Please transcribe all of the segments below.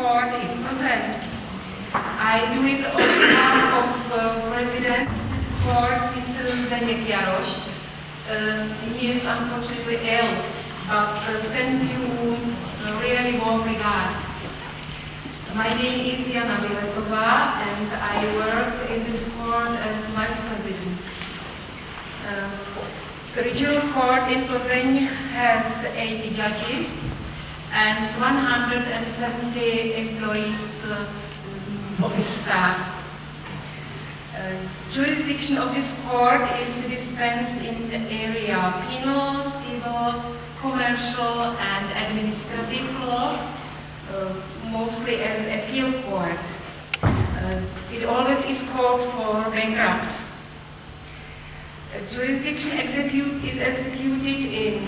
Court in Plzeň. I do it on behalf of President of this court, Mr. Zdeněk Jaroš. He is unfortunately ill, but send you really warm regards. My name is Jana Miletová, and I work in this court as Vice President. The regional court in Plzeň has 80 judges and 170 employees, office staffs. Jurisdiction of this court is dispensed in the area penal, civil, commercial and administrative law, mostly as appeal court. It always is called for bankrupt. Jurisdiction is executed in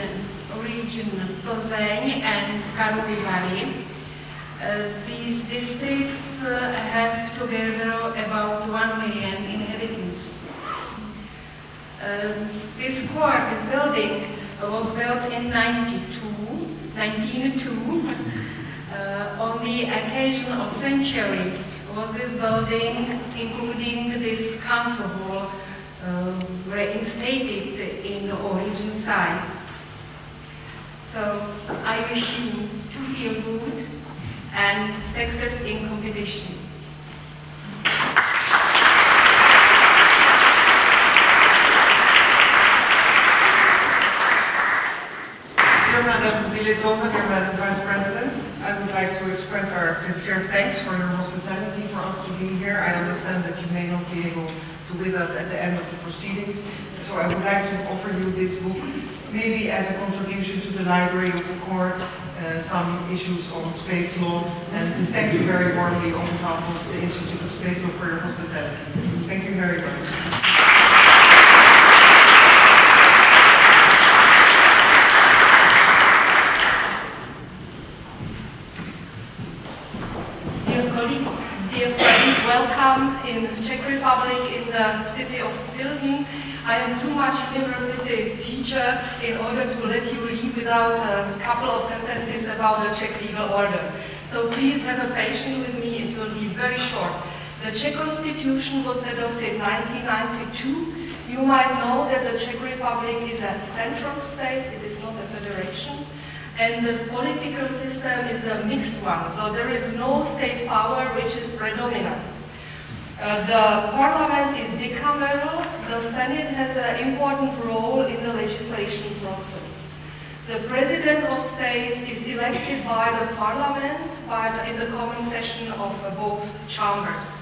region Plzeň and Karlovy Vary. These districts have together about 1 million inhabitants. This court, this building, was built in 1902. On the occasion of century was this building, including this council hall, reinstated in origin size. So I wish you to feel good and success in competition. Dear Madam Miletová, dear Madam Vice President, I would like to express our sincere thanks for your hospitality for us to be here. I understand that you may not be able to with us at the end of the proceedings, so I would like to offer you this book, maybe as a contribution to the library of the court, some issues on space law, and to thank you very warmly on behalf of the Institute of Space Law for your hospitality. Thank you very much. Dear friends, welcome in Czech Republic, in the city of Pilsen. I am too much university teacher in order to let you read without a couple of sentences about the Czech legal order. So please have a patience with me, it will be very short. The Czech Constitution was adopted in 1992. You might know that the Czech Republic is a central state, it is not a federation. And this political system is the mixed one, so there is no state power which is predominant. The parliament is bicameral, the Senate has an important role in the legislation process. The president of state is elected by the parliament in the common session of both chambers.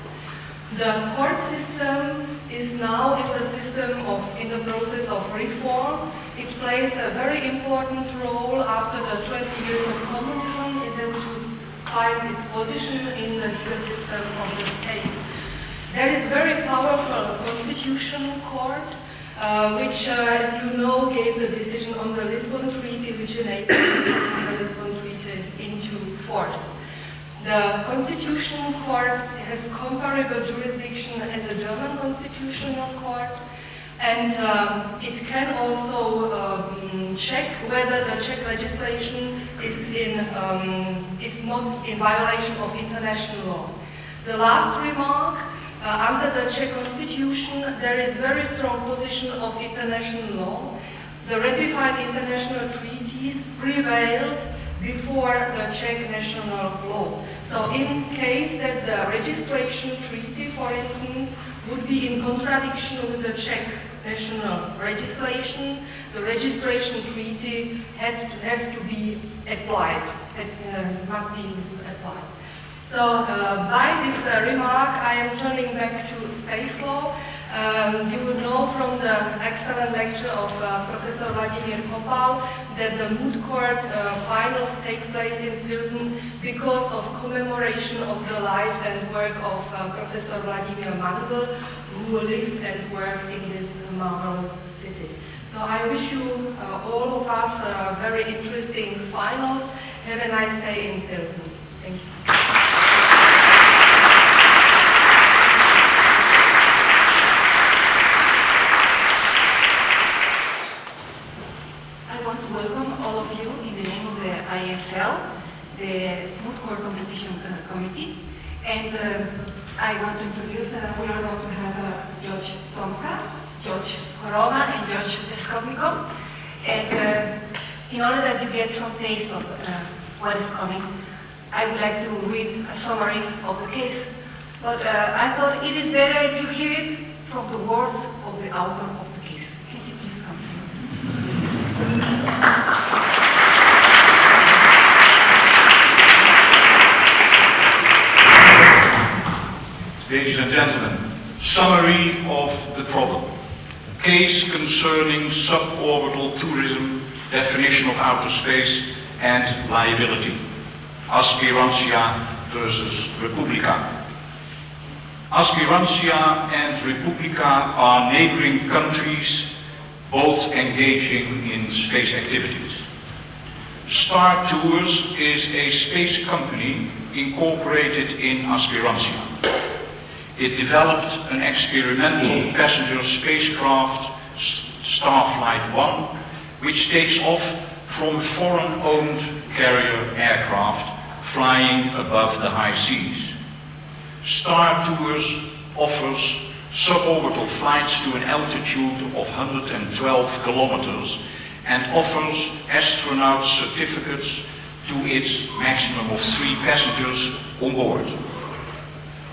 The court system is now in the process of reform. It plays a very important role after the 20 years of communism. It has to find its position in the legal system of the state. There is very powerful constitutional court, which, as you know, gave the decision on the Lisbon Treaty, which enabled the Lisbon Treaty into force. The Constitutional Court has comparable jurisdiction as a German Constitutional Court, and it can also check whether the Czech legislation is not in violation of international law. The last remark, under the Czech Constitution, there is very strong position of international law. The ratified international treaties prevailed before the Czech national law. So in case that the registration treaty, for instance, would be in contradiction with the Czech national legislation, the registration treaty have to be applied, must be applied. So by this remark, I am turning back to space law. You would know from the excellent lecture of Professor Vladimír Kopal that the Moot Court finals take place in Pilsen because of commemoration of the life and work of Professor Vladimír Mandl, who lived and worked in this marvelous city. So I wish you, all of us, very interesting finals. Have a nice day in Pilsen. Thank you. I want to welcome all of you in the name of the ISL the Moot Court Competition Committee. And I want to introduce, we are going to have Judge Tomka, Judge Horova, and Judge Skopnikov. And in order that you get some taste of what is coming, I would like to read a summary of the case. But I thought it is better if you hear it from the words of the author of the case. Can you please come here? Ladies and gentlemen, summary of the problem. Case concerning suborbital tourism, definition of outer space, and liability. Aspirantia versus Republica. Aspirantia and Republica are neighboring countries, both engaging in space activities. Star Tours is a space company incorporated in Aspirantia. It developed an experimental passenger spacecraft, Starflight 1, which takes off from a foreign-owned carrier aircraft flying above the high seas. Star Tours offers suborbital flights to an altitude of 112 kilometers and offers astronaut certificates to its maximum of 3 passengers on board.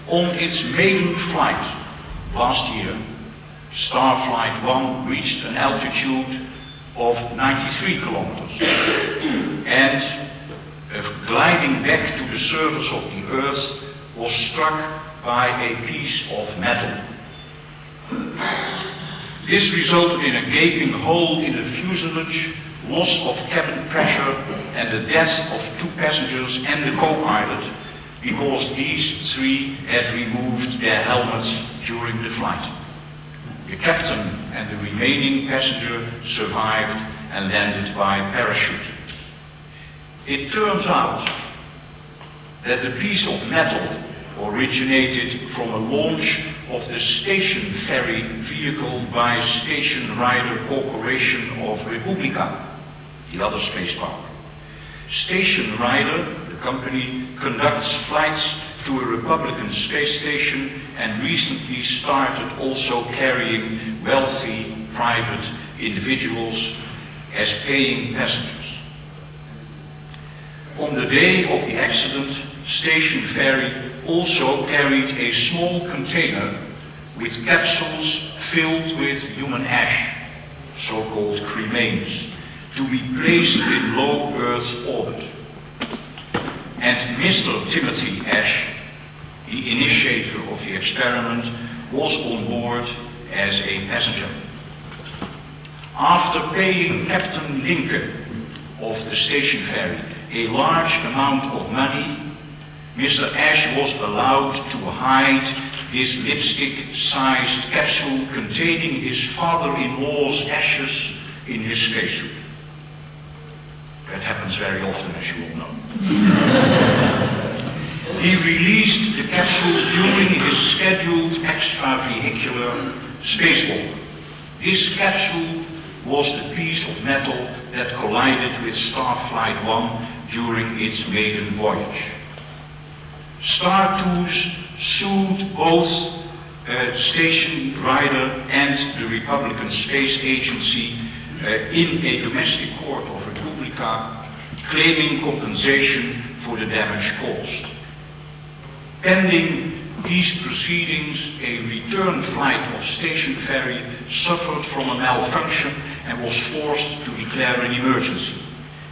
On its maiden flight last year, Starflight 1 reached an altitude of 93 kilometers and gliding back to the surface of the Earth was struck by a piece of metal. This resulted in a gaping hole in the fuselage, loss of cabin pressure, and the death of 2 passengers and the co-pilot because these 3 had removed their helmets during the flight. The captain and the remaining passenger survived and landed by parachute. It turns out that the piece of metal originated from a launch of the Station Ferry vehicle by Station Rider Corporation of Republica, the other space power. Station Rider, the company, conducts flights to a Republican space station and recently started also carrying wealthy private individuals as paying passengers. On the day of the accident, Station Ferry also carried a small container with capsules filled with human ash, so-called cremains, to be placed in low Earth orbit. And Mr. Timothy Ash, the initiator of the experiment, was on board as a passenger. After paying Captain Linke of the Station Ferry a large amount of money, Mr. Ash was allowed to hide this lipstick-sized capsule containing his father-in-law's ashes in his spacesuit. That happens very often, as you all know. He released the capsule during his scheduled extravehicular spacewalk. This capsule was the piece of metal that collided with Starflight 1 during its maiden voyage. Star Tours sued both Station Rider and the Republican Space Agency in a domestic court of Republica, claiming compensation for the damage caused. Pending these proceedings, a return flight of Station Ferry suffered from a malfunction and was forced to declare an emergency.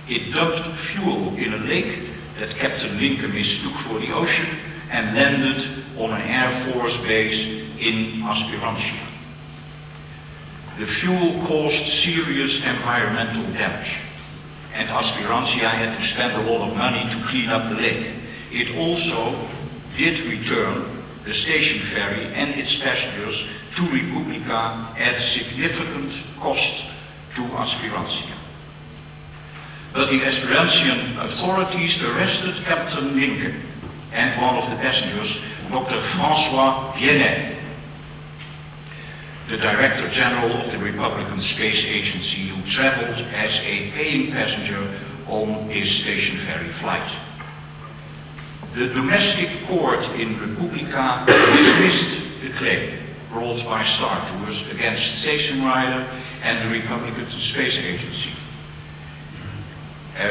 It dumped fuel in a lake that Captain Linke mistook for the ocean and landed on an Air Force base in Aspirantia. The fuel caused serious environmental damage, and Aspirantia had to spend a lot of money to clean up the lake. It also did return the Station Ferry and its passengers to Republica at significant cost to Aspirantia. But the Aspirantian authorities arrested Captain Linke and one of the passengers, Dr. François Viennet, the Director General of the Republican Space Agency, who traveled as a paying passenger on his Station Ferry flight. the domestic court in Republica dismissed the claim brought by Star Tours against Station Rider and the Republican Space Agency,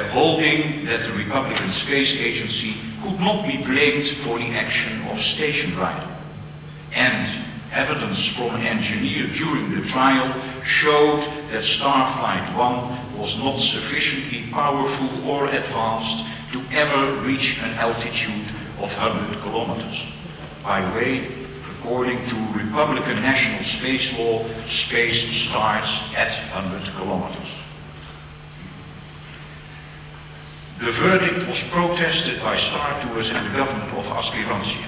holding that the Republican Space Agency could not be blamed for the action of Station Rider. And evidence from an engineer during the trial showed that Starflight 1 was not sufficiently powerful or advanced to ever reach an altitude of 100 kilometers. By the way, according to Republican national space law, space starts at 100 kilometers. The verdict was protested by Star Tours and the government of Aspirancia,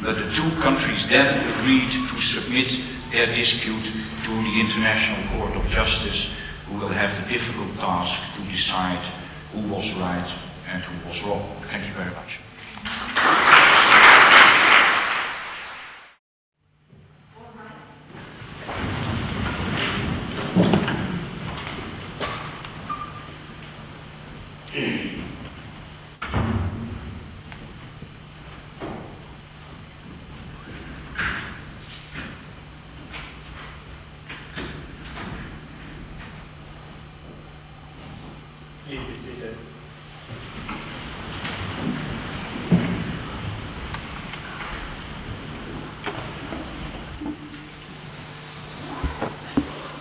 but the two countries then agreed to submit their dispute to the International Court of Justice, who will have the difficult task to decide who was right and who was wrong. Thank you very much. Please be seated.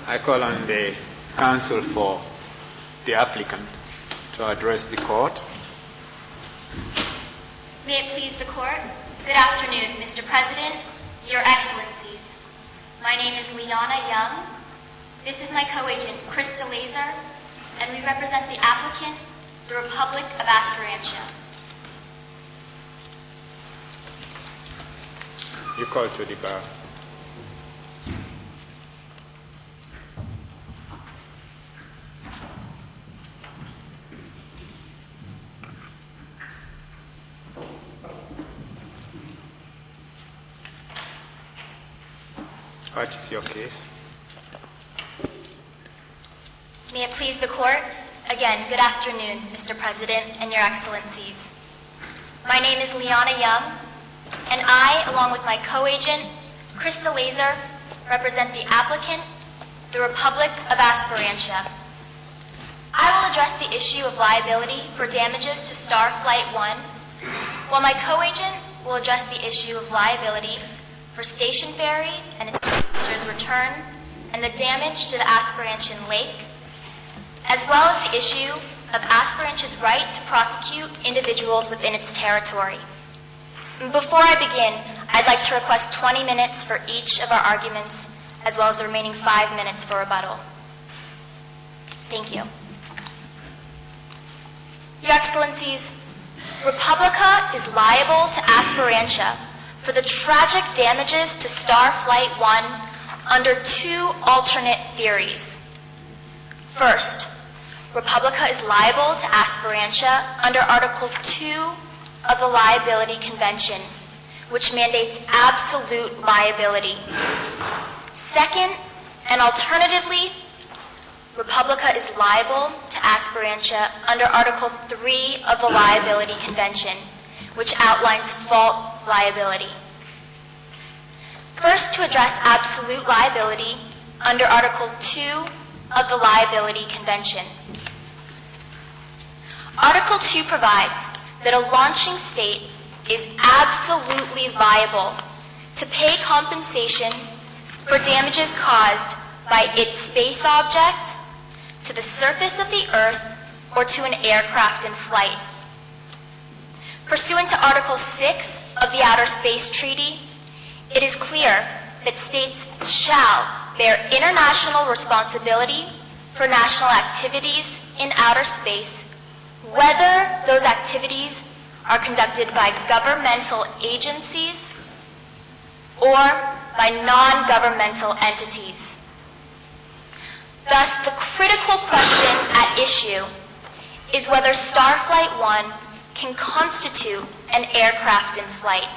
I call on the counsel for the applicant to address the court. May it please the court. Good afternoon, Mr. President, Your Excellencies. My name is Liana Young. This is my co-agent, Krista Laser, and we represent the applicant, the Republic of Aspirancia. You call to the bar. What is your case? May it please the court. Again, good afternoon, Mr. President and Your Excellencies. My name is Liana Young, and I, along with my co-agent, Krista Laser, represent the applicant, the Republic of Aspirancia. I will address the issue of liability for damages to Starflight 1, while my co-agent will address the issue of liability for Station Ferry and its passengers' return and the damage to the Aspirancian Lake, as well as the issue of Aspirancia's right to prosecute individuals within its territory. Before I begin, I'd like to request 20 minutes for each of our arguments, as well as the remaining 5 minutes for rebuttal. Thank you. Your Excellencies, Republica is liable to Aspirancia for the tragic damages to Starflight 1 under two alternate theories. First, Republica is liable to Aspirancia under Article 2 of the Liability Convention, which mandates absolute liability. Second, and alternatively, Republica is liable to Aspirancia under Article 3 of the Liability Convention, which outlines fault liability. First, to address absolute liability under Article 2 of the Liability Convention. Article 2 provides that a launching state is absolutely liable to pay compensation for damages caused by its space object, to the surface of the Earth, or to an aircraft in flight. Pursuant to Article 6 of the Outer Space Treaty, it is clear that states shall bear international responsibility for national activities in outer space, whether those activities are conducted by governmental agencies or by non-governmental entities. Thus, the critical question at issue is whether Starflight 1 can constitute an aircraft in flight.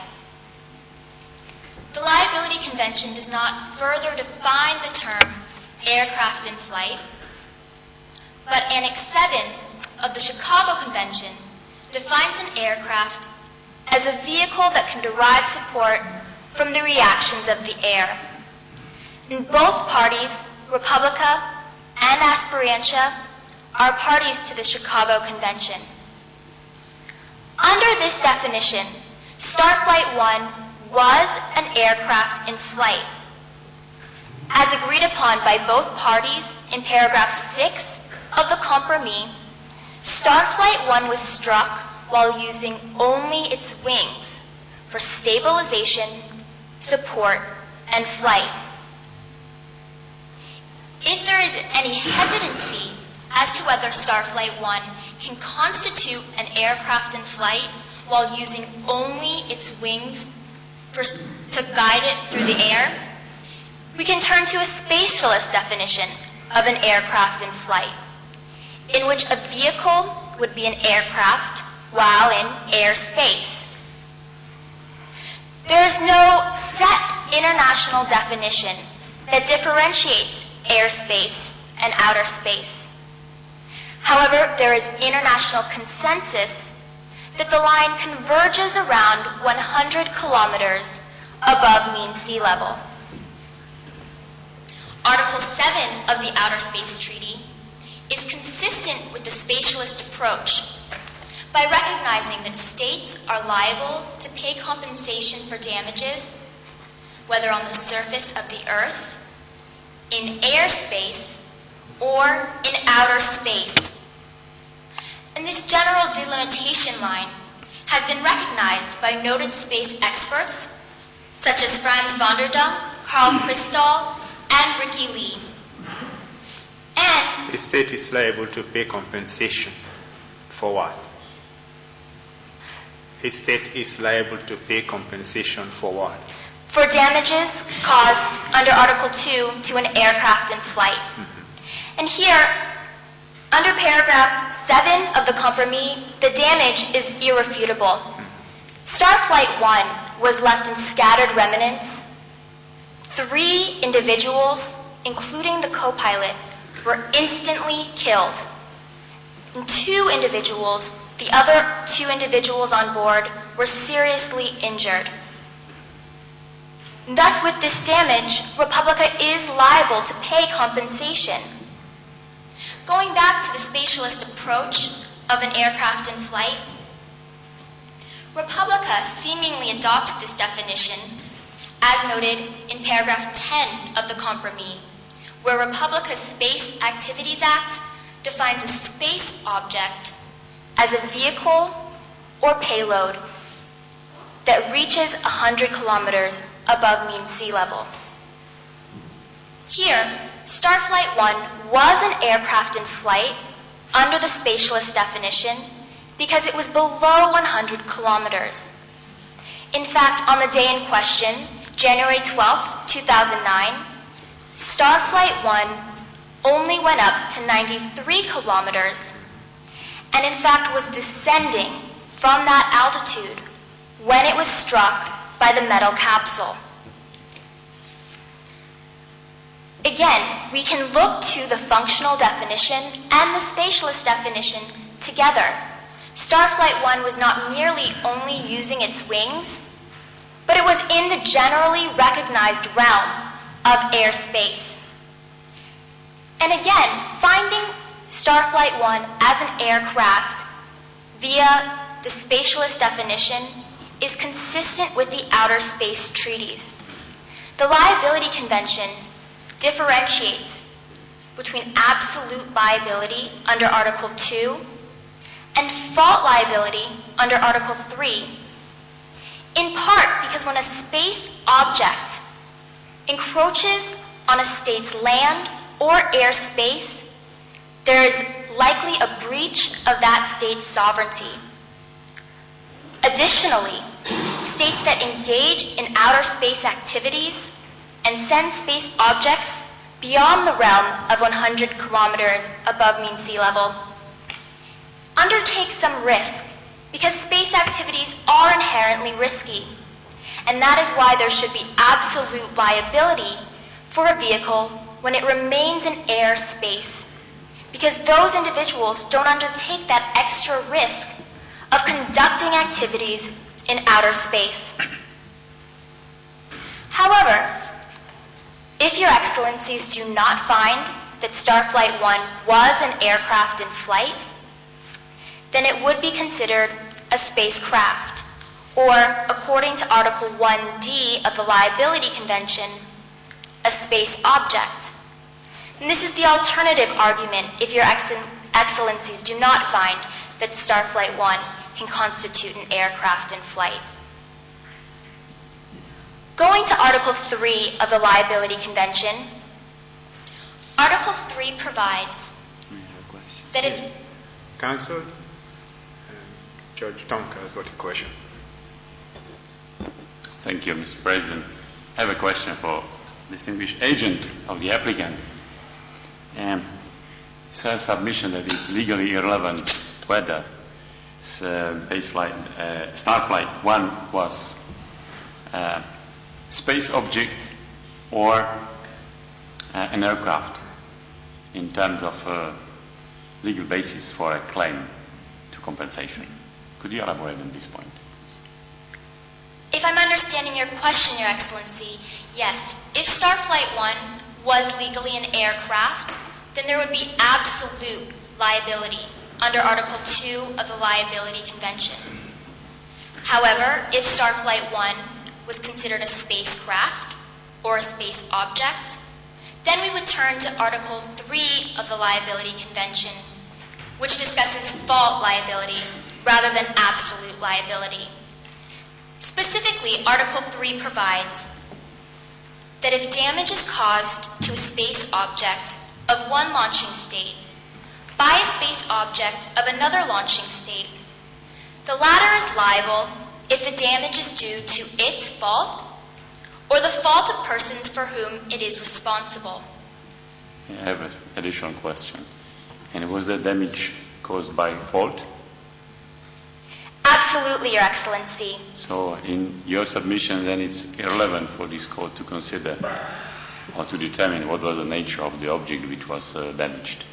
The Liability Convention does not further define the term aircraft in flight, but Annex 7 of the Chicago Convention defines an aircraft as a vehicle that can derive support from the reactions of the air. And both parties, Republica and Aspirantia, are parties to the Chicago Convention. Under this definition, Starflight 1 was an aircraft in flight. As agreed upon by both parties in paragraph 6 of the compromise, Starflight 1 was struck while using only its wings for stabilization, support, and flight. If there is any hesitancy as to whether Starflight 1 can constitute an aircraft in flight while using only its wings to guide it through the air, we can turn to a specialist definition of an aircraft in flight, in which a vehicle would be an aircraft while in airspace. There is no set international definition that differentiates airspace and outer space. However, there is international consensus that the line converges around 100 kilometers above mean sea level. Article 7 of the Outer Space Treaty is consistent with the spatialist approach by recognizing that states are liable to pay compensation for damages, whether on the surface of the Earth, in airspace, or in outer space. And this general delimitation line has been recognized by noted space experts such as Frans van der Dunk, Carl Christol, and Ricky Lee. And the state is liable to pay compensation for what? The state is liable to pay compensation for what? For damages caused under Article 2 to an aircraft in flight. And here, under paragraph 7 of the compromise, the damage is irrefutable. Starflight 1 was left in scattered remnants. 3 individuals, including the co-pilot, were instantly killed. And 2 individuals, the other 2 individuals on board, were seriously injured. Thus, with this damage, Republica is liable to pay compensation. Going back to the spatialist approach of an aircraft in flight, Republica seemingly adopts this definition, as noted in paragraph 10 of the compromise, where Republica's Space Activities Act defines a space object as a vehicle or payload that reaches 100 kilometers above mean sea level. Here, Starflight 1 was an aircraft in flight under the spatialist definition because it was below 100 kilometers. In fact, on the day in question, January 12, 2009, Starflight 1 only went up to 93 kilometers and in fact was descending from that altitude when it was struck by the metal capsule. Again, we can look to the functional definition and the spatialist definition together. Starflight 1 was not merely only using its wings, but it was in the generally recognized realm of airspace. And again, finding Starflight 1 as an aircraft via the spatialist definition is consistent with the outer space treaties. The Liability Convention differentiates between absolute liability under Article 2 and fault liability under Article 3, in part because when a space object encroaches on a state's land or airspace, there is likely a breach of that state's sovereignty. Additionally, states that engage in outer space activities and send space objects beyond the realm of 100 kilometers above mean sea level undertake some risk because space activities are inherently risky. And that is why there should be absolute liability for a vehicle when it remains in airspace, because those individuals don't undertake that extra risk of conducting activities in outer space. However, if Your Excellencies do not find that Starflight 1 was an aircraft in flight, then it would be considered a spacecraft, or, according to Article 1D of the Liability Convention, a space object. And this is the alternative argument if Your Excellencies do not find that Starflight 1 can constitute an aircraft in flight. Going to Article 3 of the Liability Convention, Article 3 provides that if... Counsel, Judge Tonka has got a question. Thank you, Mr. President. I have a question for distinguished agent of the applicant. It's a submission that it's legally irrelevant whether Starflight 1 was a space object or an aircraft in terms of legal basis for a claim to compensation. Could you elaborate on this point? If I'm understanding your question, Your Excellency, yes. If Starflight 1 was legally an aircraft, then there would be absolute liability under Article 2 of the Liability Convention. However, if Starflight 1 was considered a spacecraft or a space object, then we would turn to Article 3 of the Liability Convention, which discusses fault liability rather than absolute liability. Specifically, Article 3 provides that if damage is caused to a space object of one launching state by a space object of another launching state, the latter is liable if the damage is due to its fault or the fault of persons for whom it is responsible. I have an additional question. And was the damage caused by fault? Absolutely, Your Excellency. So in your submission, then it's irrelevant for this court to consider or to determine what was the nature of the object which was damaged.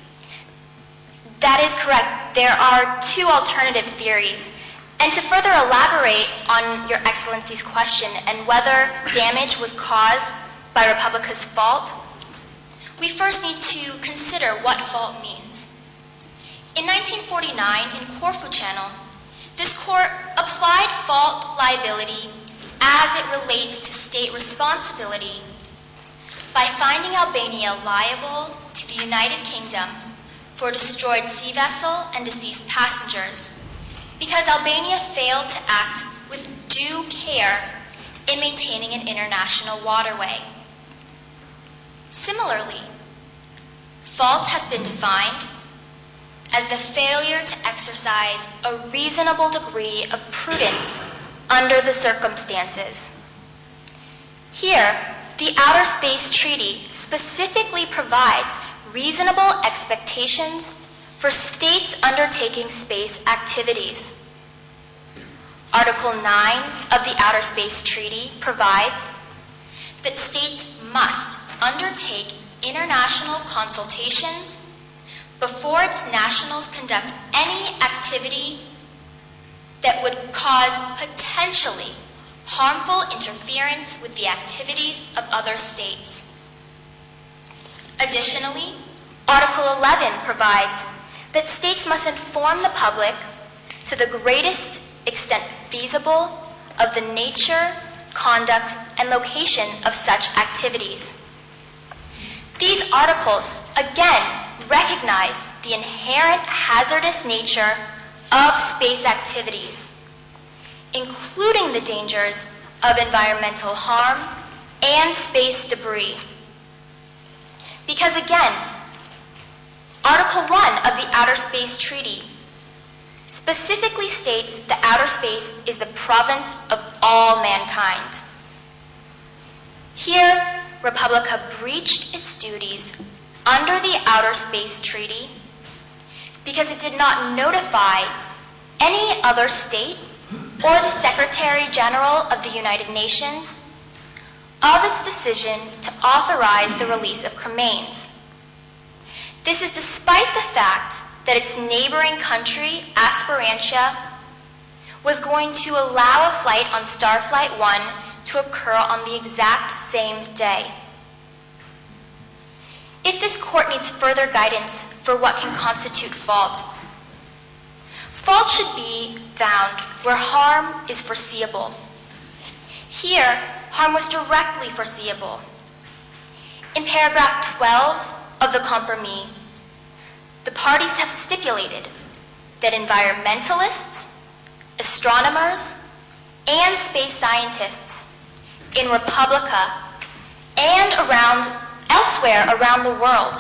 That is correct. There are two alternative theories. And to further elaborate on Your Excellency's question and whether damage was caused by Republica's fault, we first need to consider what fault means. In 1949, in Corfu Channel, this court applied fault liability as it relates to state responsibility by finding Albania liable to the United Kingdom for a destroyed sea vessel and deceased passengers because Albania failed to act with due care in maintaining an international waterway. Similarly, fault has been defined as the failure to exercise a reasonable degree of prudence under the circumstances. Here, the Outer Space Treaty specifically provides reasonable expectations for states undertaking space activities. Article 9 of the Outer Space Treaty provides that states must undertake international consultations before its nationals conduct any activity that would cause potentially harmful interference with the activities of other states. Additionally, Article 11 provides that states must inform the public to the greatest extent feasible of the nature, conduct, and location of such activities. These articles, again, recognize the inherent hazardous nature of space activities, including the dangers of environmental harm and space debris. Because again, Article 1 of the Outer Space Treaty specifically states that outer space is the province of all mankind. Here, Republica breached its duties under the Outer Space Treaty because it did not notify any other state or the Secretary General of the United Nations of its decision to authorize the release of cremains. This is despite the fact that its neighboring country, Aspirantia, was going to allow a flight on Starflight 1 to occur on the exact same day. If this court needs further guidance for what can constitute fault, fault should be found where harm is foreseeable. Here, harm was directly foreseeable. In paragraph 12 of the compromise, the parties have stipulated that environmentalists, astronomers, and space scientists in Republica and elsewhere around the world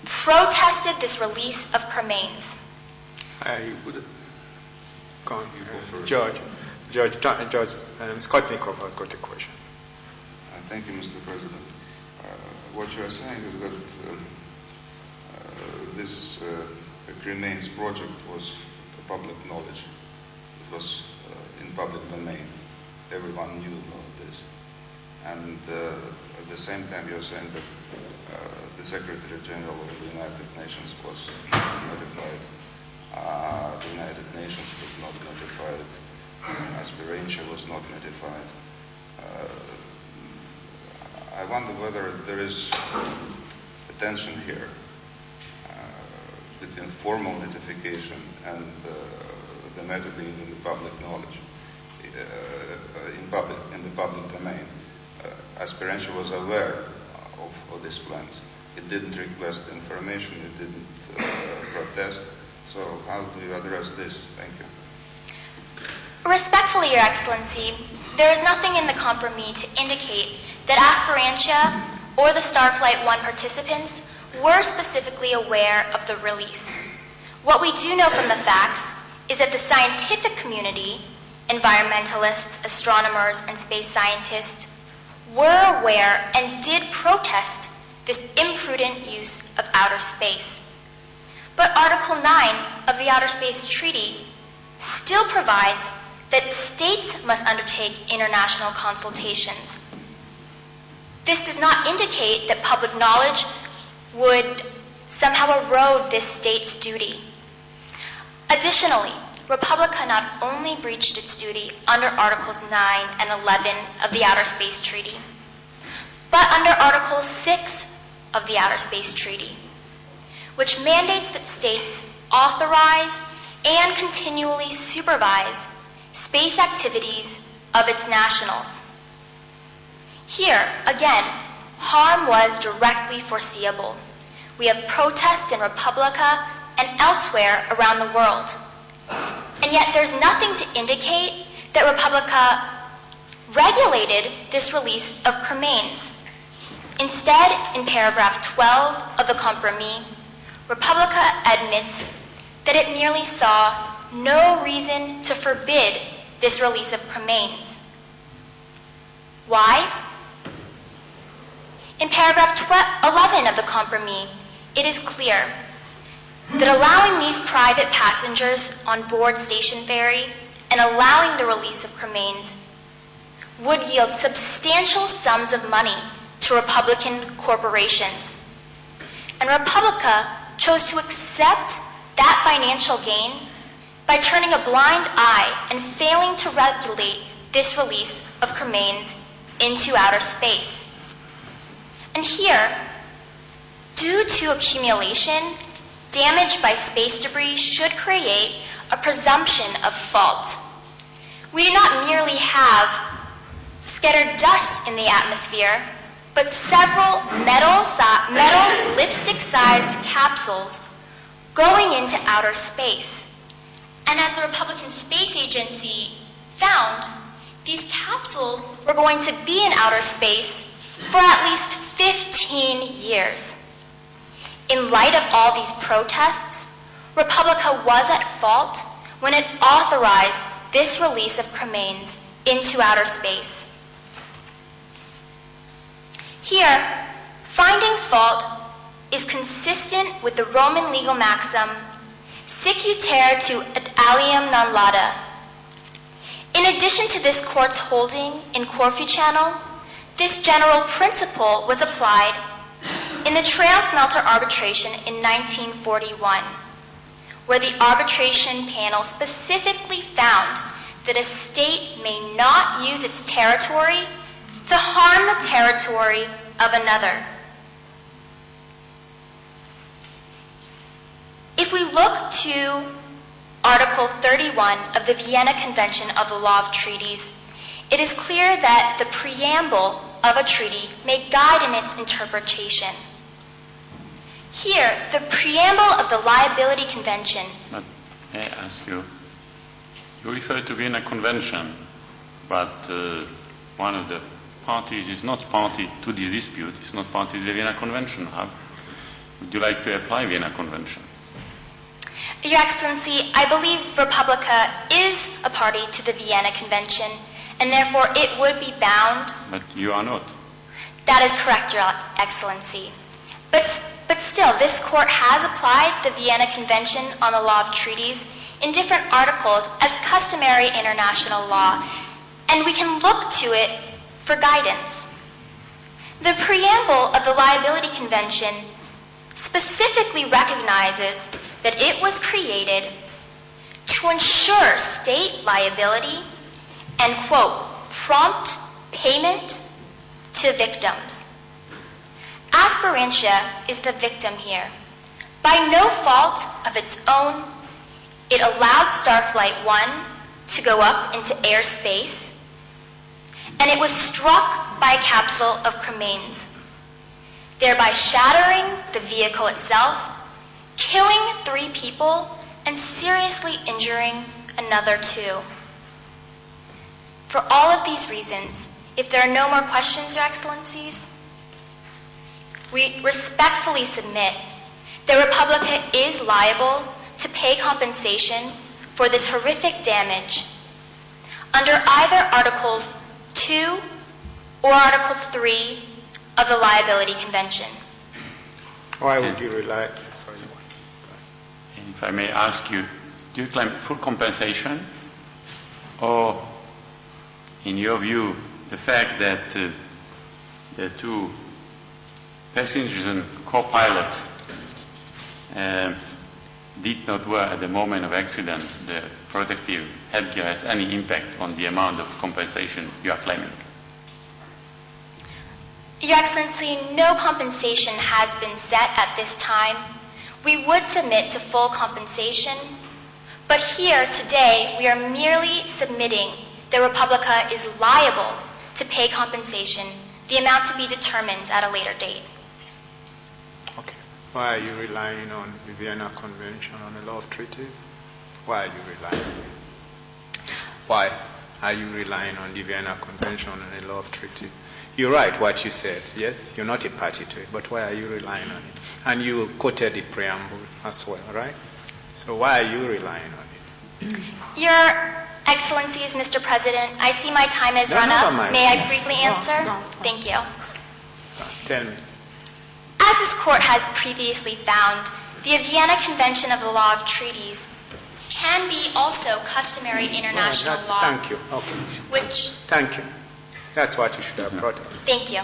protested this release of cremains. I would go on. George Skotnikov has got a question. Thank you, Mr. President. What you are saying is that this cremains project was public knowledge. It was in public domain. Everyone knew about this. And at the same time, you're saying that the Secretary General of the United Nations was notified. The United Nations was not notified. Aspirantia was not notified. I wonder whether there is a tension here between formal notification and the matter being in the public knowledge, in the public domain. Aspirantia was aware of these plans. It didn't request information. It didn't protest. So how do you address this? Thank you. Respectfully, Your Excellency, there is nothing in the compromise to indicate that Aspirantia or the Starflight 1 participants were specifically aware of the release. What we do know from the facts is that the scientific community, environmentalists, astronomers, and space scientists, were aware and did protest this imprudent use of outer space. But Article 9 of the Outer Space Treaty still provides that states must undertake international consultations. This does not indicate that public knowledge would somehow erode this state's duty. Additionally, Republica not only breached its duty under Articles 9 and 11 of the Outer Space Treaty, but under Article 6 of the Outer Space Treaty, which mandates that states authorize and continually supervise space activities of its nationals. Here, again, harm was directly foreseeable. We have protests in Republica and elsewhere around the world. And yet there's nothing to indicate that Republica regulated this release of cremains. Instead, in paragraph 12 of the compromise, Republica admits that it merely saw no reason to forbid this release of cremains. Why? In paragraph 11 of the compromise, it is clear that allowing these private passengers on board Station Ferry and allowing the release of cremains would yield substantial sums of money to Republican corporations. And Republica chose to accept that financial gain by turning a blind eye and failing to regulate this release of cremains into outer space. And here, due to accumulation, damage by space debris should create a presumption of fault. We do not merely have scattered dust in the atmosphere, but several metal lipstick-sized capsules going into outer space. And as the Republican Space Agency found, these capsules were going to be in outer space for at least 15 years. In light of all these protests, Republica was at fault when it authorized this release of cremains into outer space. Here, finding fault is consistent with the Roman legal maxim, sicuter tu ad alium non lada. In addition to this court's holding in Corfu Channel, this general principle was applied in the Trail Smelter arbitration in 1941, where the arbitration panel specifically found that a state may not use its territory to harm the territory of another. If we look to Article 31 of the Vienna Convention of the Law of Treaties, it is clear that the preamble of a treaty may guide in its interpretation. Here, the preamble of the Liability Convention. But may I ask you, you refer to Vienna Convention, but one of the parties is not party to this dispute, is not party to the Vienna Convention. How would you like to apply Vienna Convention? Your Excellency, I believe Republica is a party to the Vienna Convention, and therefore it would be bound. But you are not. That is correct, Your Excellency. But still, this court has applied the Vienna Convention on the Law of Treaties in different articles as customary international law, and we can look to it for guidance. The preamble of the Liability Convention specifically recognizes that it was created to ensure state liability and, quote, prompt payment to victims. Aspirantia is the victim here. By no fault of its own, it allowed Starflight 1 to go up into airspace, and it was struck by a capsule of cremains, thereby shattering the vehicle itself, killing 3 people, and seriously injuring another 2. For all of these reasons, if there are no more questions, Your Excellencies, we respectfully submit that Republica is liable to pay compensation for this horrific damage under either Articles 2 or Article 3 of the Liability Convention. Why would you rely? Sorry. If I may ask you, do you claim full compensation, or, in your view, the fact that the 2 passengers and co-pilot did not wear at the moment of accident the protective headgear has any impact on the amount of compensation you are claiming? Your Excellency, no compensation has been set at this time. We would submit to full compensation, but here today we are merely submitting that Republica is liable to pay compensation, the amount to be determined at a later date. Okay. Why are you relying on the Vienna Convention on the Law of Treaties? Why are you relying on it? Why are you relying on the Vienna Convention on the Law of Treaties? You're right what you said. Yes, you're not a party to it, but why are you relying on it? And you quoted the preamble as well, right? So why are you relying on it? Your Excellencies, Mr. President, I see my time has run up. May I briefly answer? No. Thank you. Tell me. As this court has previously found, the Vienna Convention of the Law of Treaties can be also customary international law. Thank you. Okay. Which... Thank you. That's what you should have brought up. Thank you.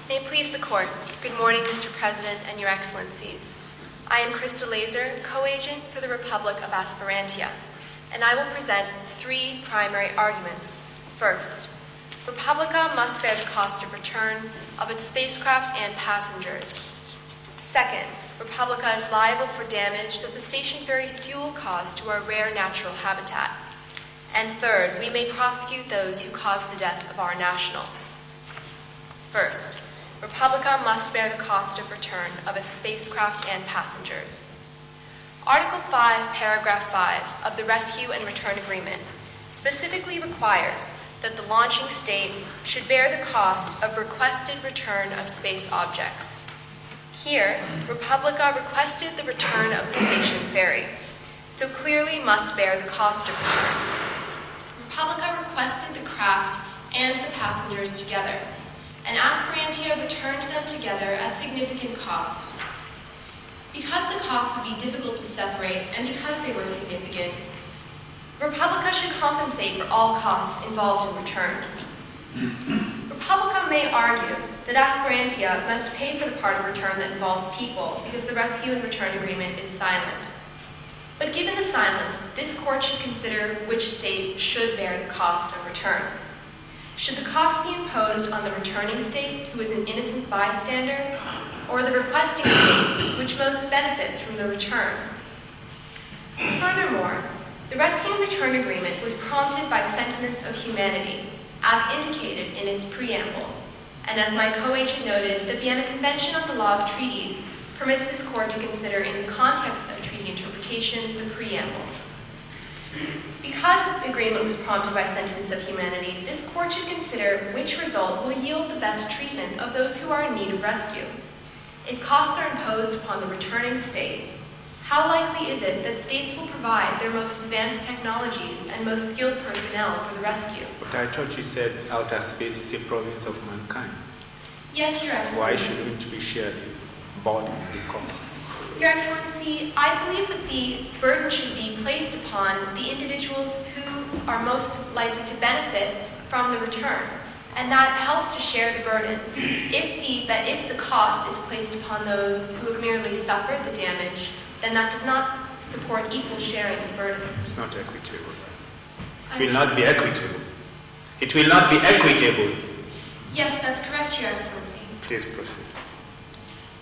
May it please the Court. Good morning, Mr. President and Your Excellencies. I am Krista Laser, co-agent for the Republic of Aspirantia, and I will present 3 primary arguments. First, Republica must bear the cost of return of its spacecraft and passengers. Second, Republica is liable for damage that the station ferry's fuel caused to our rare natural habitat. And third, we may prosecute those who caused the death of our nationals. First, Republica must bear the cost of return of its spacecraft and passengers. Article 5, Paragraph 5 of the Rescue and Return Agreement specifically requires that the launching state should bear the cost of requested return of space objects. Here, Republica requested the return of the station ferry, so clearly must bear the cost of return. Republica requested the craft and the passengers together, and Aspirantia returned them together at significant cost. Because the cost would be difficult to separate, and because they were significant, Republica should compensate for all costs involved in return. Republica may argue that aspirantia must pay for the part of return that involved people because the rescue and return agreement is silent. But given the silence, this court should consider which state should bear the cost of return. Should the cost be imposed on the returning state, who is an innocent bystander, or the requesting state, which most benefits from the return? Furthermore, the rescue and return agreement was prompted by sentiments of humanity, as indicated in its preamble. And as my co-agent noted, the Vienna Convention on the Law of Treaties permits this court to consider in the context of treaty interpretation the preamble. Because the agreement was prompted by sentiments of humanity, this court should consider which result will yield the best treatment of those who are in need of rescue. If costs are imposed upon the returning state, how likely is it that states will provide their most advanced technologies and most skilled personnel for the rescue? But I thought you said outer space is a province of mankind. Yes, Your Excellency. Why shouldn't we share the burden, the cost? Your Excellency, I believe that the burden should be placed upon the individuals who are most likely to benefit from the return, and that helps to share the burden. If the cost is placed upon those who have merely suffered the damage, then that does not support equal sharing of the burden. It's not equitable. It will not be equitable. It will not be equitable. Yes, that's correct, Your Excellency. Please proceed.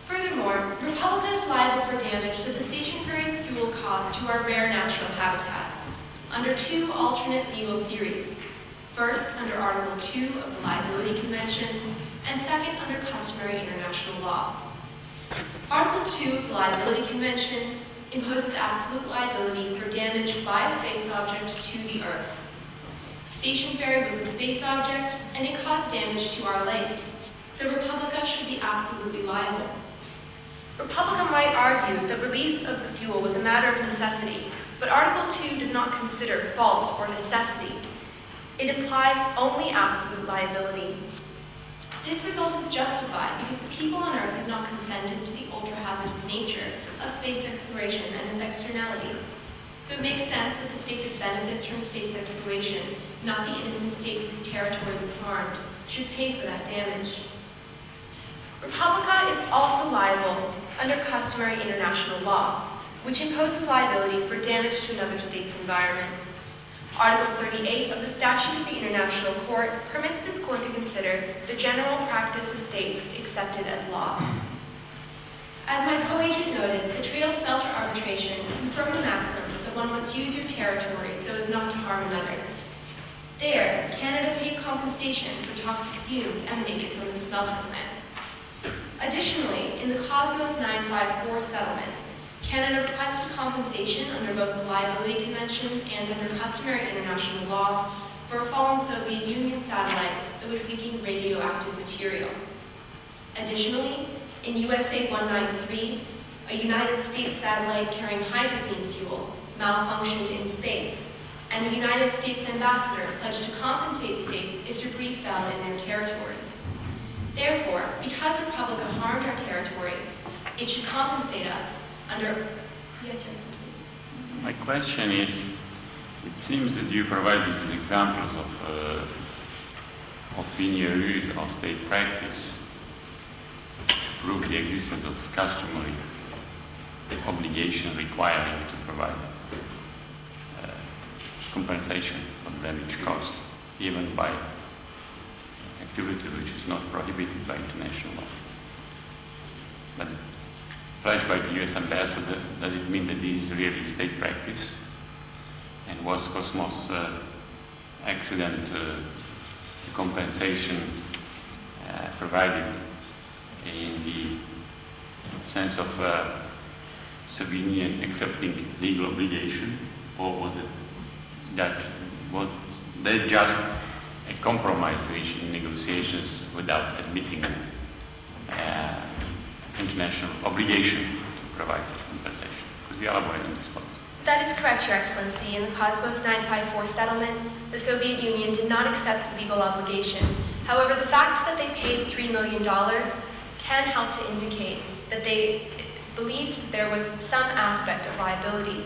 Furthermore, Republica is liable for damage to the stationary's fuel caused to our rare natural habitat under two alternate legal theories. First, under Article 2 of the Liability Convention, and second, under customary international law. Article 2 of the Liability Convention imposes absolute liability for damage by a space object to the Earth. Stationary was a space object, and it caused damage to our lake, so Republica should be absolutely liable. Republica might argue that release of the fuel was a matter of necessity, but Article 2 does not consider fault or necessity. It implies only absolute liability. This result is justified because the people on Earth have not consented to the ultra-hazardous nature of space exploration and its externalities. So it makes sense that the state that benefits from space exploration, not the innocent state whose territory was harmed, should pay for that damage. Republica is also liable under customary international law, which imposes liability for damage to another state's environment. Article 38 of the Statute of the International Court permits this court to consider the general practice of states accepted as law. As my co-agent noted, the Trail-Spelter arbitration confirmed the maxim that one must use your territory so as not to harm another's. There, Canada paid compensation for toxic fumes emanating from the smelter plant. Additionally, in the Cosmos 954 settlement, Canada requested compensation under both the Liability Convention and under customary international law for a fallen Soviet Union satellite that was leaking radioactive material. Additionally, in USA 193, a United States satellite carrying hydrazine fuel malfunctioned in space, and the United States ambassador pledged to compensate states if debris fell in their territory. Therefore, because Republica harmed our territory, it should compensate us under... Yes, Your Excellency. My question is, it seems that you provide these examples of opinion use or state practice to prove the existence of customary obligation requiring to provide compensation for damage caused, even by activity which is not prohibited by international law. But pledged by the U.S. ambassador, does it mean that this is really state practice? And was Cosmos accident the compensation provided in the sense of Soviet Union accepting legal obligation, or was it that was that just a compromise reached in negotiations without admitting international obligation to provide compensation? Could you elaborate on this point? That is correct, Your Excellency. In the Cosmos 954 settlement, the Soviet Union did not accept legal obligation. However, the fact that they paid $3 million can help to indicate that they believed that there was some aspect of liability.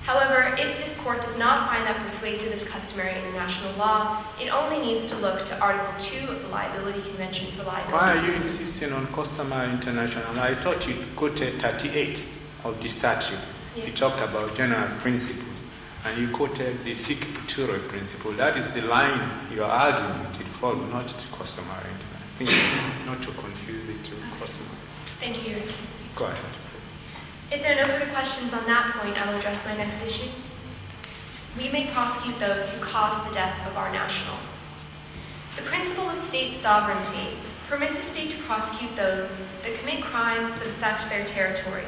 However, if this court does not find that persuasive as customary international law, it only needs to look to Article 2 of the Liability Convention for liability. Why are you insisting on customary international? I thought you quoted 38 of the statute. Yeah. You talked about general principles, and you quoted the sic iture principle. That is the line you are arguing to follow, not to customary international. I think not to confuse the two customary. Thank you, Your Excellency. Go ahead. If there are no further questions on that point, I will address my next issue. We may prosecute those who caused the death of our nationals. The principle of state sovereignty permits a state to prosecute those that commit crimes that affect their territory.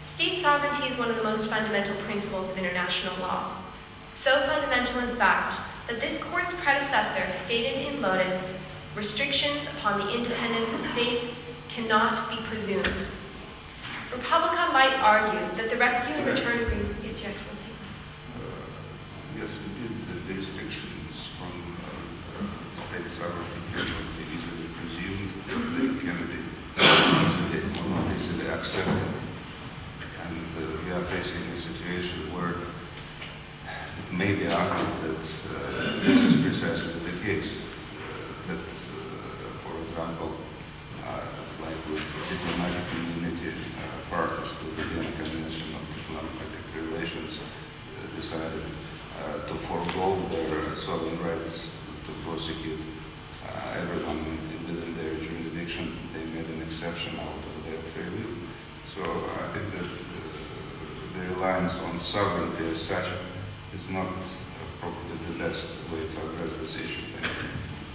State sovereignty is one of the most fundamental principles of international law. So fundamental, in fact, that this court's predecessor stated in Lotus, restrictions upon the independence of states cannot be presumed. Republica might argue that the rescue and return agreement... Yes, Your Excellency. Yes, indeed, the restrictions from state sovereignty cannot be easily presumed. They can be not easily accepted. And we are facing a situation where it may be argued that this is precisely the case. That, for example, like with diplomatic immunity, parties to the Vienna Convention of Diplomatic Relations decided to forego their sovereign rights to prosecute everyone within their jurisdiction. They made an exception out of their free will. So I think that the reliance on sovereignty as such is not probably the best way to address this issue.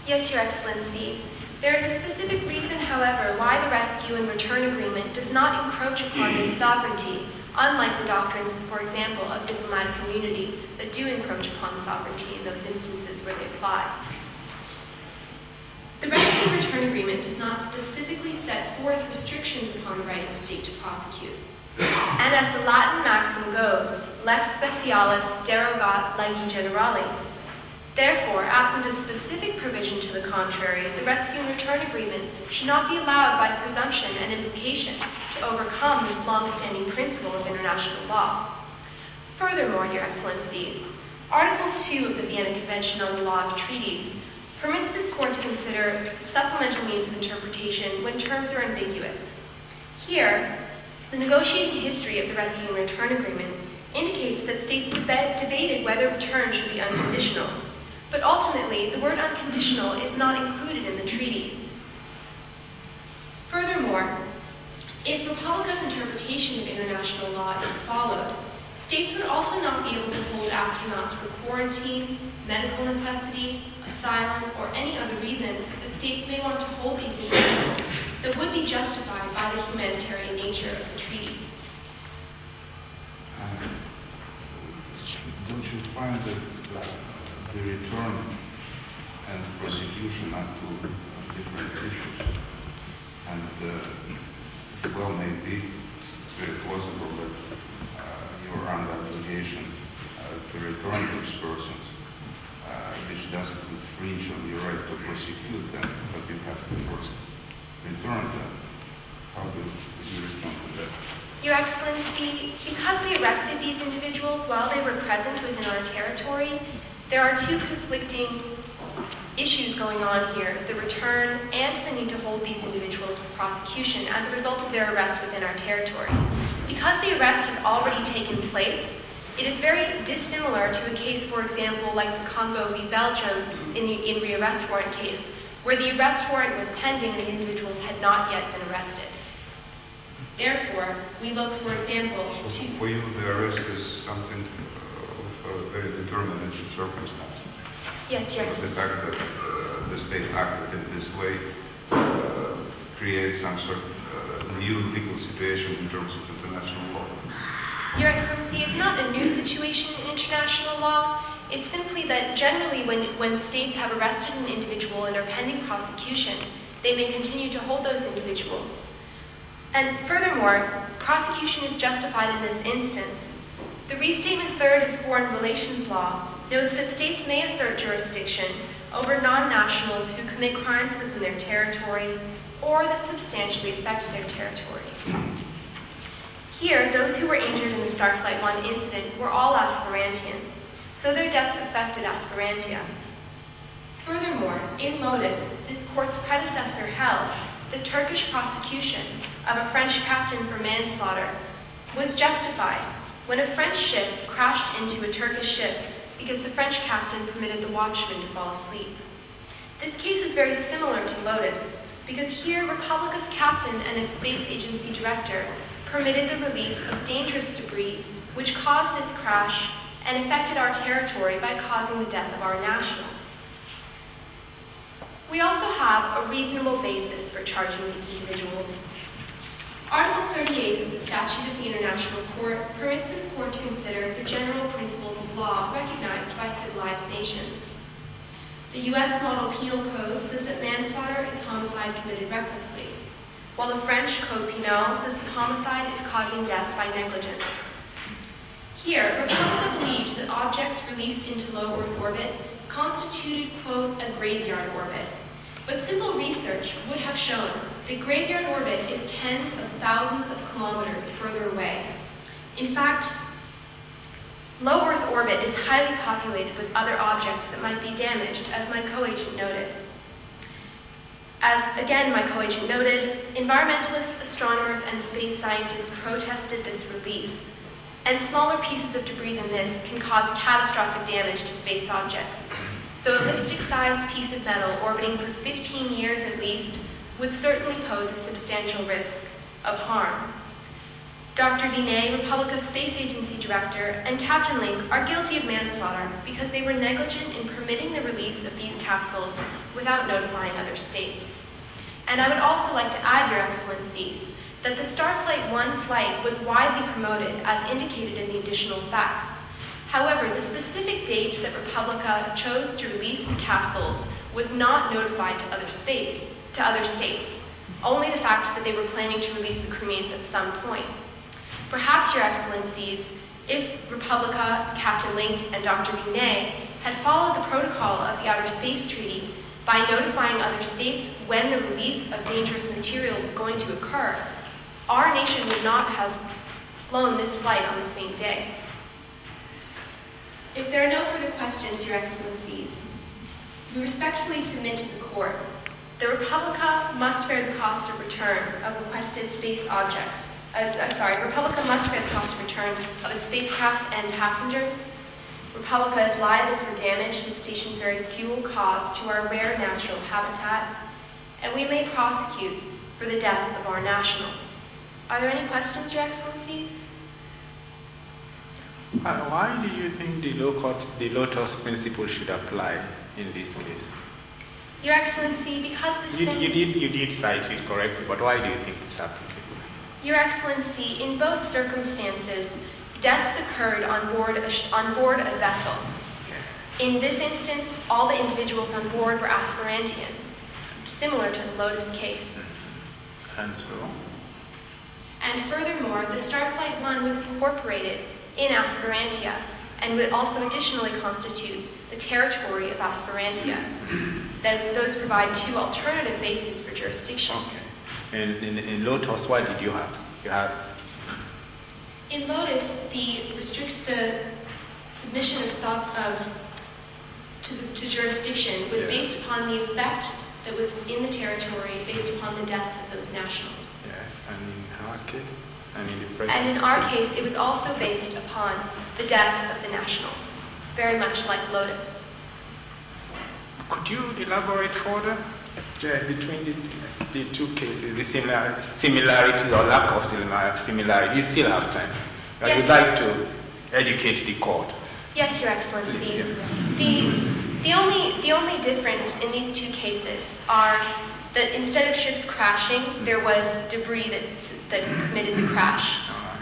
Yes, Your Excellency. There is a specific reason, however, why the rescue and return agreement does not encroach upon this sovereignty, unlike the doctrines, for example, of diplomatic immunity that do encroach upon sovereignty in those instances where they apply. The rescue and return agreement does not specifically set forth restrictions upon the right of the state to prosecute. And as the Latin maxim goes, lex specialis derogat legi generali. Therefore, absent a specific provision to the contrary, the rescue and return agreement should not be allowed by presumption and implication to overcome this long-standing principle of international law. Furthermore, Your Excellencies, Article 2 of the Vienna Convention on the Law of Treaties permits this court to consider supplemental means of interpretation when terms are ambiguous. Here, the negotiating history of the rescue and return agreement indicates that states debated whether return should be unconditional. But ultimately, the word unconditional is not included in the treaty. Furthermore, if Republica's interpretation of international law is followed, states would also not be able to hold astronauts for quarantine, medical necessity, asylum, or any other reason that states may want to hold these individuals that would be justified by the humanitarian nature of the treaty. Don't you find that the return and prosecution are two different issues? And well, maybe it's very plausible that you're under obligation to return those persons, which doesn't infringe on your right to prosecute them, but you have to first return them. How do you respond to that? Your Excellency, because we arrested these individuals while they were present within our territory, there are two conflicting issues going on here, the return and the need to hold these individuals for prosecution as a result of their arrest within our territory. Because the arrest has already taken place, it is very dissimilar to a case, for example, like the Congo v. Belgium in the arrest warrant case, where the arrest warrant was pending and the individuals had not yet been arrested. Therefore, we look, for example, so to... For you, the arrest is something of a very determinative circumstance. Yes, Your Excellency. The fact that the state acted in this way creates some sort of new legal situation in terms of international law. Your Excellency, it's not a new situation in international law. It's simply that generally when states have arrested an individual and are pending prosecution, they may continue to hold those individuals. And furthermore, prosecution is justified in this instance. The Restatement 3rd of Foreign Relations Law notes that states may assert jurisdiction over non-nationals who commit crimes within their territory or that substantially affect their territory. Here, those who were injured in the Starflight 1 incident were all Aspirantian, so their deaths affected Aspirantia. Furthermore, in Lotus, this court's predecessor held the Turkish prosecution of a French captain for manslaughter was justified when a French ship crashed into a Turkish ship because the French captain permitted the watchman to fall asleep. This case is very similar to Lotus because here Republica's captain and its space agency director permitted the release of dangerous debris which caused this crash and affected our territory by causing the death of our nationals. We also have a reasonable basis for charging these individuals. Article 38 of the Statute of the International Court permits this court to consider the general principles of law recognized by civilized nations. The U.S. Model Penal Code says that manslaughter is homicide committed recklessly, while the French Code Penal says that homicide is causing death by negligence. Here, Republica believed that objects released into low Earth orbit constituted, quote, a graveyard orbit. But simple research would have shown that graveyard orbit is tens of thousands of kilometers further away. In fact, low Earth orbit is highly populated with other objects that might be damaged, as my co-agent noted. As, again, my co-agent noted, environmentalists, astronomers, and space scientists protested this release. And smaller pieces of debris than this can cause catastrophic damage to space objects. So a lipstick-sized piece of metal orbiting for 15 years at least would certainly pose a substantial risk of harm. Dr. Binet, Republica's Space Agency Director, and Captain Link are guilty of manslaughter because they were negligent in permitting the release of these capsules without notifying other states. And I would also like to add, Your Excellencies, that the Starflight 1 flight was widely promoted as indicated in the additional facts. However, the specific date that Republica chose to release the capsules was not notified to other states, only the fact that they were planning to release the crewmates at some point. Perhaps, Your Excellencies, if Republica, Captain Link, and Dr. Binet had followed the protocol of the Outer Space Treaty by notifying other states when the release of dangerous material was going to occur, our nation would not have flown this flight on the same day. If there are no further questions, Your Excellencies, we respectfully submit to the Court. The Republica must bear the cost of return of requested space objects. Republica must bear the cost of return of its spacecraft and passengers. Republica is liable for damage that Station Ferry's fuel caused to our rare natural habitat, and we may prosecute for the death of our nationals. Are there any questions, Your Excellencies? Why do you think the Lotus principle should apply in this case? Your Excellency, because you did cite it correctly, but why do you think it's applicable? Your Excellency, in both circumstances, deaths occurred on board a vessel. In this instance, all the individuals on board were Aspirantian, similar to the Lotus case. And so? And furthermore, the Starflight 1 was incorporated in Aspirantia and would also additionally constitute the territory of Aspirantia. Those provide two alternative bases for jurisdiction. Okay. And in Lotus, what did you have? In Lotus, the submission to jurisdiction was based upon the effect that was in the territory based upon the deaths of those nationals. Yes, and in our case? And in our case, it was also based upon the deaths of the nationals, very much like Lotus. Could you elaborate further between the two cases, the similarities or lack of similarity? You still have time. Yes, You'd like to educate the court. Yes, Your Excellency. The only difference in these two cases are that instead of ships crashing, there was debris that committed the crash.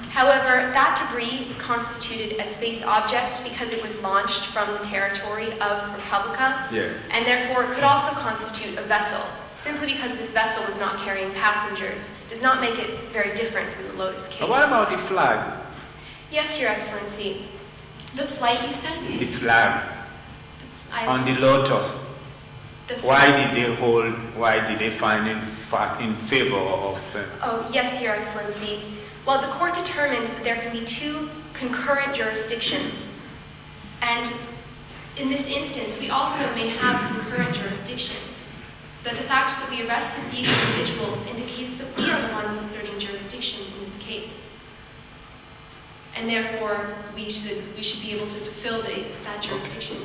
However, that debris constituted a space object because it was launched from the territory of Republica, and therefore it could also constitute a vessel. Simply because this vessel was not carrying passengers does not make it very different from the Lotus case. But what about the flag? Yes, Your Excellency. The flight, you said? The flag on the Lotus. Why did they find in favor of... Oh, yes, Your Excellency. Well, the court determined that there can be two concurrent jurisdictions. And in this instance, we also may have concurrent jurisdiction. But the fact that we arrested these individuals indicates that we are the ones asserting jurisdiction in this case. And therefore, we should be able to fulfill that jurisdiction.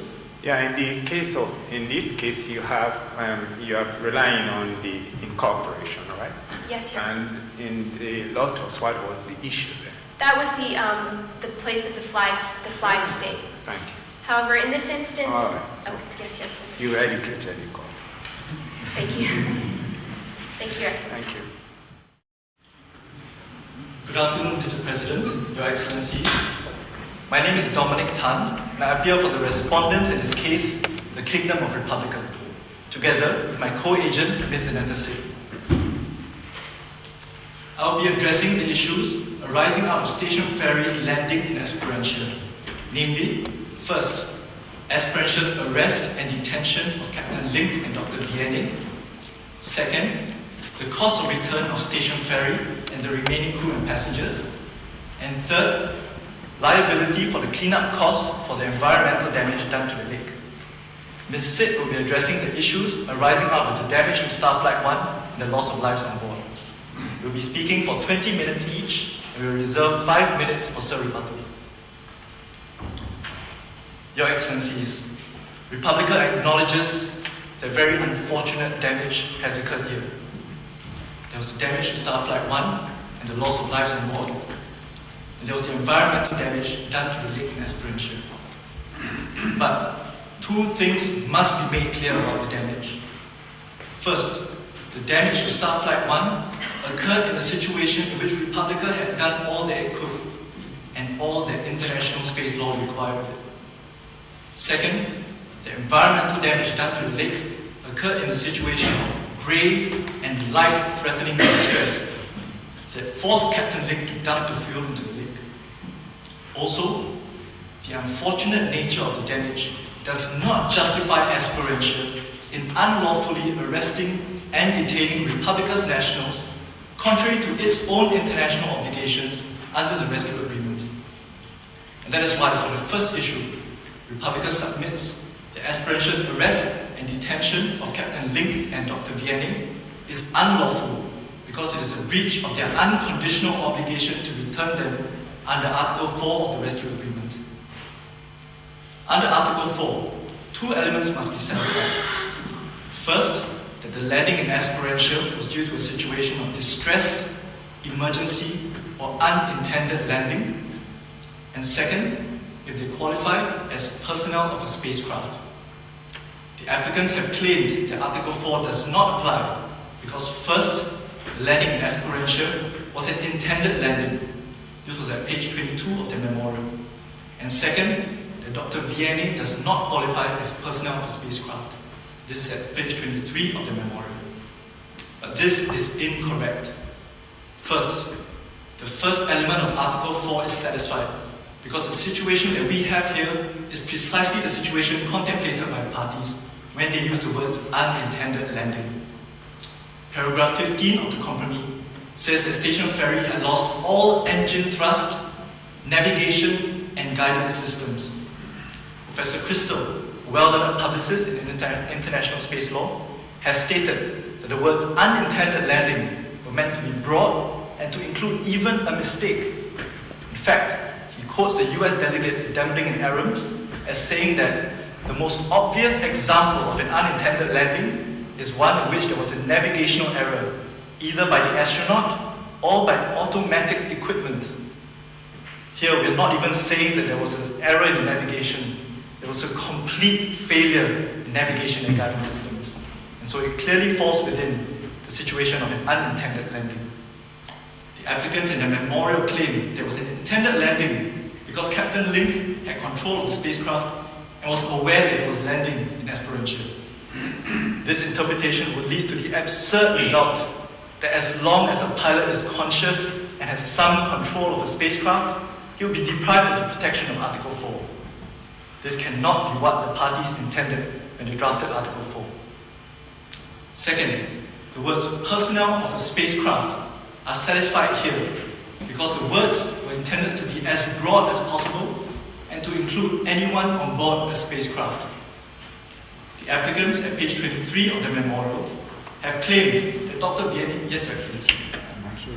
Yeah, in this case, you are relying on the incorporation, right? Yes, Your And in the Lotus, what was the issue there? That was the place of the flag state. Thank you. However, in this instance, All right. oh, yes, You educated the court. Thank you. Thank you, Your Excellency. Thank you. Good afternoon, Mr. President, Your Excellency. My name is Dominic Tan, and I appear for the respondents in this case, the Kingdom of Republican, together with my co-agent, Ms. Anetta Singh. I will be addressing the issues arising out of Station Ferry's landing in Esperantia, namely, first, Esperantia's arrest and detention of Captain Link and Dr. Vianney. Second, the cost of return of Station Ferry and the remaining crew and passengers. And third, liability for the cleanup costs for the environmental damage done to the lake. Ms. Sid will be addressing the issues arising out of the damage to Star Flight 1 and the loss of lives on board. We'll be speaking for 20 minutes each, and we will reserve 5 minutes for Sir rebuttal. Your Excellencies, Republica acknowledges that very unfortunate damage has occurred here. There was the damage to Star Flight 1 and the loss of lives on board. And there was the environmental damage done to the lake in Esperantia. But two things must be made clear about the damage. First, the damage to Star Flight 1 occurred in a situation in which Republica had done all that it could and all that international space law required of it. Second, the environmental damage done to the lake occurred in a situation of grave and life-threatening distress that forced Captain Link to dump the fuel into the lake. Also, the unfortunate nature of the damage does not justify Esperantia in unlawfully arresting and detaining Republica's nationals contrary to its own international obligations under the rescue agreement. And that is why, for the first issue, Republica submits that Esperantia's arrest and detention of Captain Link and Dr. Vianney is unlawful because it is a breach of their unconditional obligation to return them under Article 4 of the Rescue Agreement. Under Article 4, two elements must be satisfied. First, that the landing in Esperantia was due to a situation of distress, emergency, or unintended landing. And second, if they qualify as personnel of a spacecraft. The applicants have claimed that Article 4 does not apply because first, the landing in Esperantia was an intended landing. This was at page 22 of the memorial. And second, that Dr. Vianney does not qualify as personnel of a spacecraft. This is at page 23 of the memorial. But this is incorrect. First, the first element of Article 4 is satisfied because the situation that we have here is precisely the situation contemplated by the parties when they use the words unintended landing. Paragraph 15 of the compromise says that Station Ferry had lost all engine thrust, navigation, and guidance systems. Professor Crystal, a well-known publicist in international space law, has stated that the words unintended landing were meant to be broad and to include even a mistake. In fact, he quotes the US delegates Dembling and Abrams as saying that the most obvious example of an unintended landing is one in which there was a navigational error, either by the astronaut or by automatic equipment. Here, we're not even saying that there was an error in the navigation. There was a complete failure in navigation and guidance systems. And so it clearly falls within the situation of an unintended landing. The applicants in their memorial claim there was an intended landing because Captain Link had control of the spacecraft and was aware that it was landing in Esperantia. This interpretation would lead to the absurd result that as long as a pilot is conscious and has some control of a spacecraft, he will be deprived of the protection of Article 4. This cannot be what the parties intended when they drafted Article 4. Second, the words personnel of a spacecraft are satisfied here because the words were intended to be as broad as possible and to include anyone on board a spacecraft. The applicants at page 23 of the memorial have claimed that Dr. Vianney, yes, Your Excellency. I'm not sure.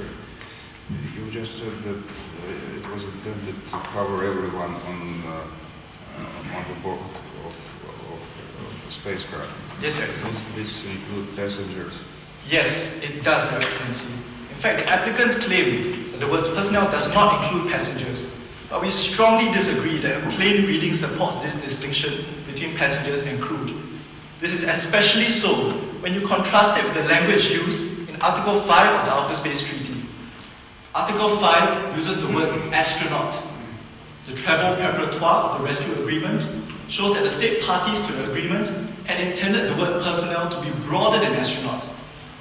You just said that it was intended to cover everyone on the board of the spacecraft. Yes, Your Excellency. This include passengers. Yes, it does, Your Excellency. In fact, the applicants claim that the words personnel does not include passengers, but we strongly disagree that a plain reading supports this distinction between passengers and crew. This is especially so when you contrast it with the language used in Article 5 of the Outer Space Treaty. Article 5 uses the word astronaut. The travel preparatoire of the rescue agreement shows that the state parties to the agreement had intended the word personnel to be broader than astronaut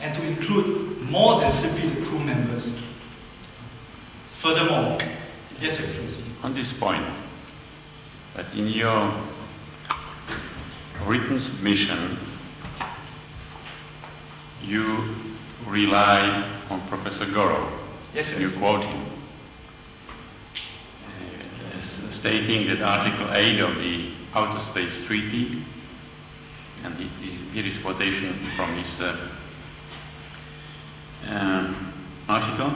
and to include more than simply the crew members. Furthermore, yes, Your Excellency. On this point, that in your written submission, you rely on Professor Goro. Yes, you quote him, stating that Article 8 of the Outer Space Treaty, and here is quotation from his article,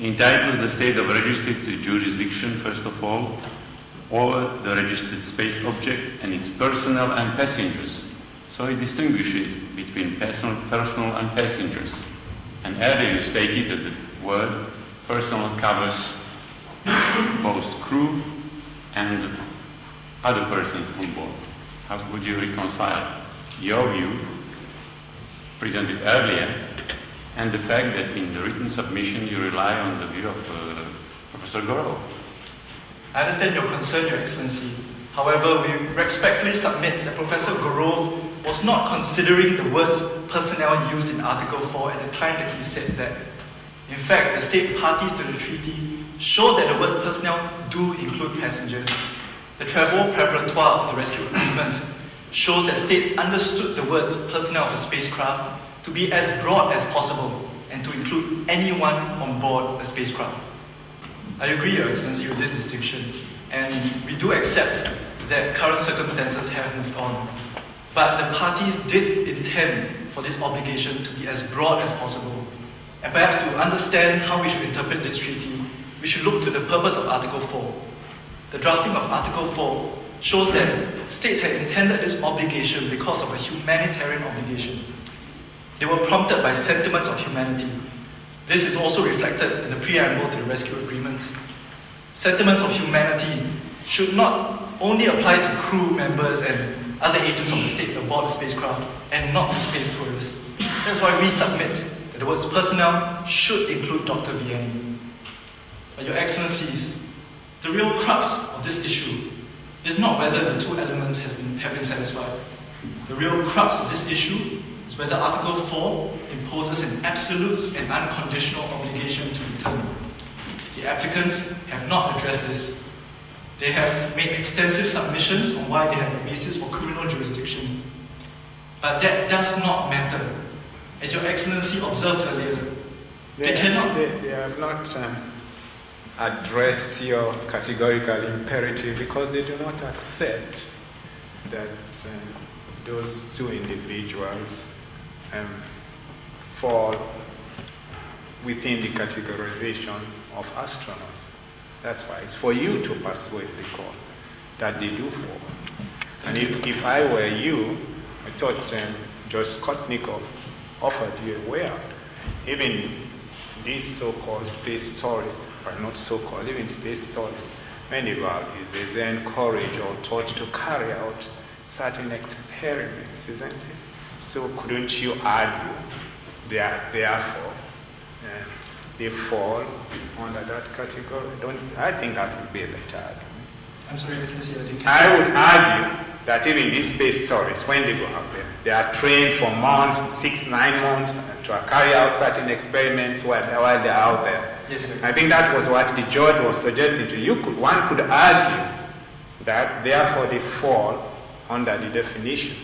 entitles the state of registered jurisdiction, first of all, over the registered space object and its personnel and passengers. So it distinguishes between personal and passengers. And earlier you stated that the word personal covers both crew and other persons on board. How would you reconcile your view, presented earlier, and the fact that in the written submission you rely on the view of Professor Goro? I understand your concern, Your Excellency. However, we respectfully submit that Professor Goro was not considering the words personnel used in Article 4 at the time that he said that. In fact, the state parties to the treaty show that the words personnel do include passengers. The travel preparatoire of the rescue agreement shows that states understood the words personnel of a spacecraft to be as broad as possible and to include anyone on board a spacecraft. I agree, Your Excellency, with this distinction, and we do accept that current circumstances have moved on. But the parties did intend for this obligation to be as broad as possible. And perhaps to understand how we should interpret this treaty, we should look to the purpose of Article 4. The drafting of Article 4 shows that states had intended this obligation because of a humanitarian obligation. They were prompted by sentiments of humanity. This is also reflected in the Preamble to the Rescue Agreement. Sentiments of humanity should not only apply to crew members and other agents of the state aboard the spacecraft and not to space tourists. That's why we submit that the words personnel should include Dr. Vianney. But Your Excellencies, the real crux of this issue is not whether the two elements have been satisfied. The real crux of this issue is whether Article 4 imposes an absolute and unconditional obligation to return. The applicants have not addressed this. They have made extensive submissions on why they have a basis for criminal jurisdiction. But that does not matter. As Your Excellency observed earlier, they cannot... They have not addressed your categorical imperative because they do not accept that those two individuals fall within the categorization of astronauts. That's why it's for you to persuade the court that they do fall. And if I were you, I thought Judge Skotnikov offered you a way out. Even these so-called space tourists, or not so-called, even space tourists, many values, they then encouraged or taught to carry out certain experiments, isn't it? So couldn't you argue that therefore they fall under that category? I think that would be a better argument. I'm sorry, Excellency, I didn't I would argue that even these space tourists, when they go out there, they are trained for months, 6, 9 months, to carry out certain experiments while they are out there. Yes, sir. I think that was what the judge was suggesting to you. One could argue that therefore they fall under the definition,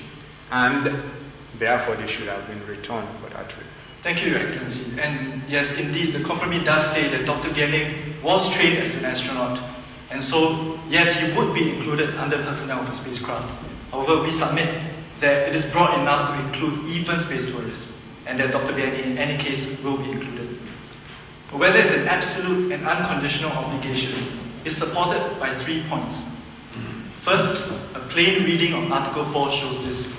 and therefore they should have been returned for that reason. Thank you, Your Excellency. And yes, indeed, the compromise does say that Dr. Vianney was trained as an astronaut. And so, yes, he would be included under personnel of a spacecraft. However, we submit that it is broad enough to include even space tourists, and that Dr. Vianney, in any case, will be included. But whether it's an absolute and unconditional obligation is supported by 3 points. First, a plain reading of Article 4 shows this.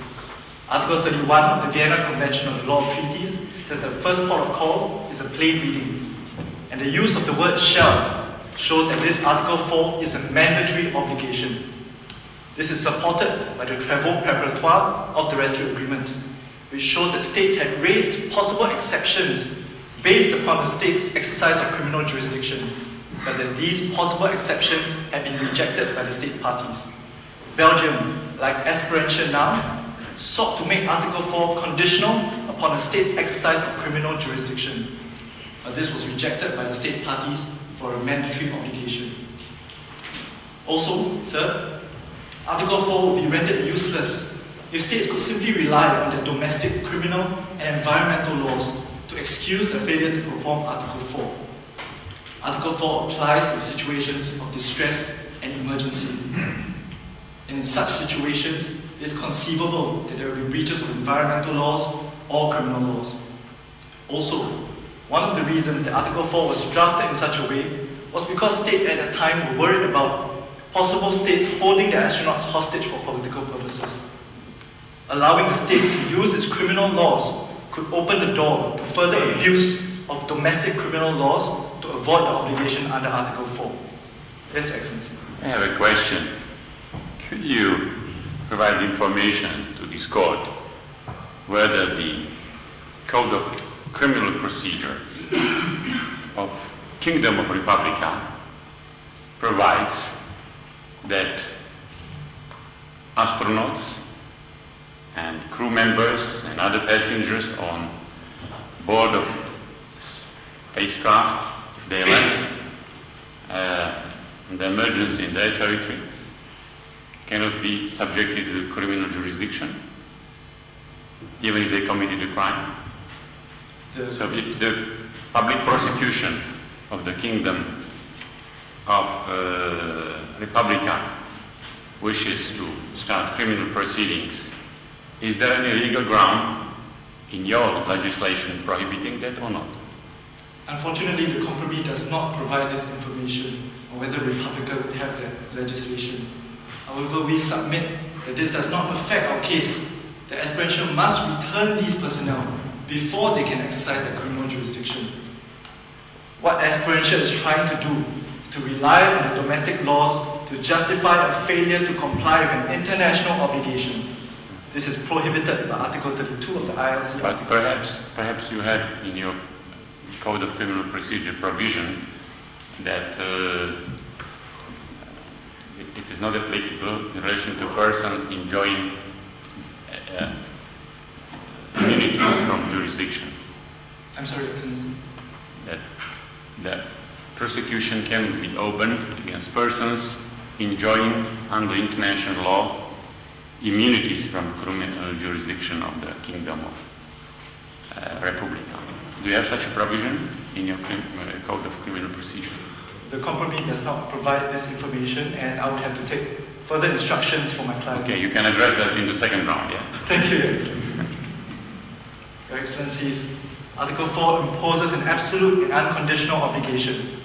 Article 31 of the Vienna Convention on the Law of Treaties says the first port of call is a plain reading. And the use of the word shall shows that this Article 4 is a mandatory obligation. This is supported by the travaux préparatoires of the rescue agreement, which shows that states had raised possible exceptions based upon the state's exercise of criminal jurisdiction, but that these possible exceptions had been rejected by the state parties. Belgium, like Esperantia now, sought to make Article 4 conditional upon a state's exercise of criminal jurisdiction, but this was rejected by the state parties for a mandatory obligation. Also, third, Article 4 would be rendered useless if states could simply rely on their domestic, criminal, and environmental laws to excuse their failure to perform Article 4. Article 4 applies in situations of distress and emergency. And in such situations, it is conceivable that there will be breaches of environmental laws or criminal laws. Also, one of the reasons that Article 4 was drafted in such a way was because states at that time were worried about possible states holding their astronauts hostage for political purposes. Allowing a state to use its criminal laws could open the door to further abuse of domestic criminal laws to avoid the obligation under Article 4. Yes, Excellency. I have a question. Could you provide information to this court whether the Code of Criminal Procedure of Kingdom of Republica provides that astronauts and crew members and other passengers on board of spacecraft, if they land the emergency in their territory, cannot be subjected to criminal jurisdiction, even if they committed a crime? So if the public prosecution of the Kingdom of Republica wishes to start criminal proceedings, is there any legal ground in your legislation prohibiting that or not? Unfortunately, the compromise does not provide this information on whether Republica would have that legislation. However, we submit that this does not affect our case, that Esperantia must return these personnel before they can exercise their criminal jurisdiction. What Esperantia is trying to do is to rely on the domestic laws to justify a failure to comply with an international obligation. This is prohibited by Article 32 of the ILC. But perhaps you had in your Code of Criminal Procedure provision that it is not applicable in relation to persons enjoying immunities from jurisdiction. I'm sorry, Excellency. That prosecution can be opened against persons enjoying under international law immunities from criminal jurisdiction of the Kingdom of Republica. Do you have such a provision in your Code of Criminal Procedure? The compromise does not provide this information, and I would have to take further instructions from my clients. Okay, you can address that in the second round, yeah? Thank you, Your Excellency. Your Excellencies, Article 4 imposes an absolute and unconditional obligation.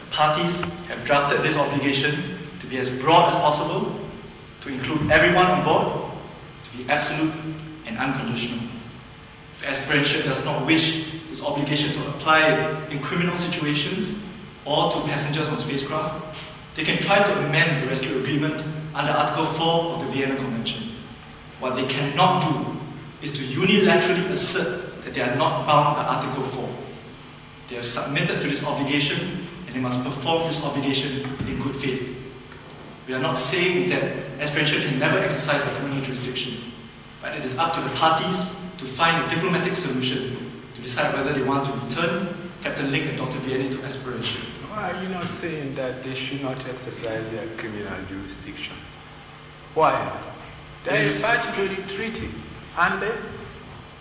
The parties have drafted this obligation to be as broad as possible, to include everyone on board, to be absolute and unconditional. If Esperantia does not wish this obligation to apply in criminal situations or to passengers on spacecraft, they can try to amend the rescue agreement under Article 4 of the Vienna Convention. What they cannot do is to unilaterally assert that they are not bound by Article 4. They have submitted to this obligation, and they must perform this obligation in good faith. We are not saying that Esperantia can never exercise their criminal jurisdiction, but it is up to the parties to find a diplomatic solution to decide whether they want to return Captain Link and Dr. Vianney to Esperantia. Why are you not saying that they should not exercise their criminal jurisdiction? Why? They are party to the treaty, aren't they?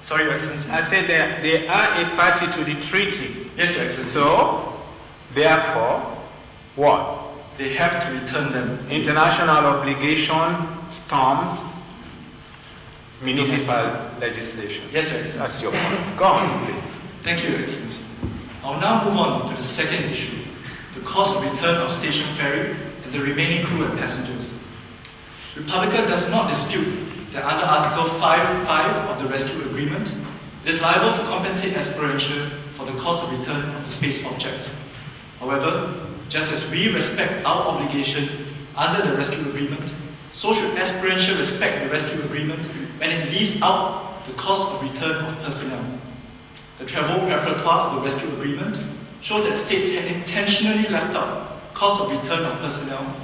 Sorry, Your Excellency. I said they are a party to the treaty. Yes, Your Excellency. So, therefore, what? They have to return them. International obligation storms municipal legislation. Yes, Your Excellency. That's your point. Go on, please. Thank you, Your Excellency. I will now move on to the second issue, the cost of return of station ferry and the remaining crew and passengers. Republica does not dispute that under Article 5.5 of the Rescue Agreement, it is liable to compensate Esperantia for the cost of return of the space object. However, just as we respect our obligation under the Rescue Agreement, so should Esperantia respect the Rescue Agreement when it leaves out the cost of return of personnel. The travel repertoire of the Rescue Agreement shows that states had intentionally left out cost of return of personnel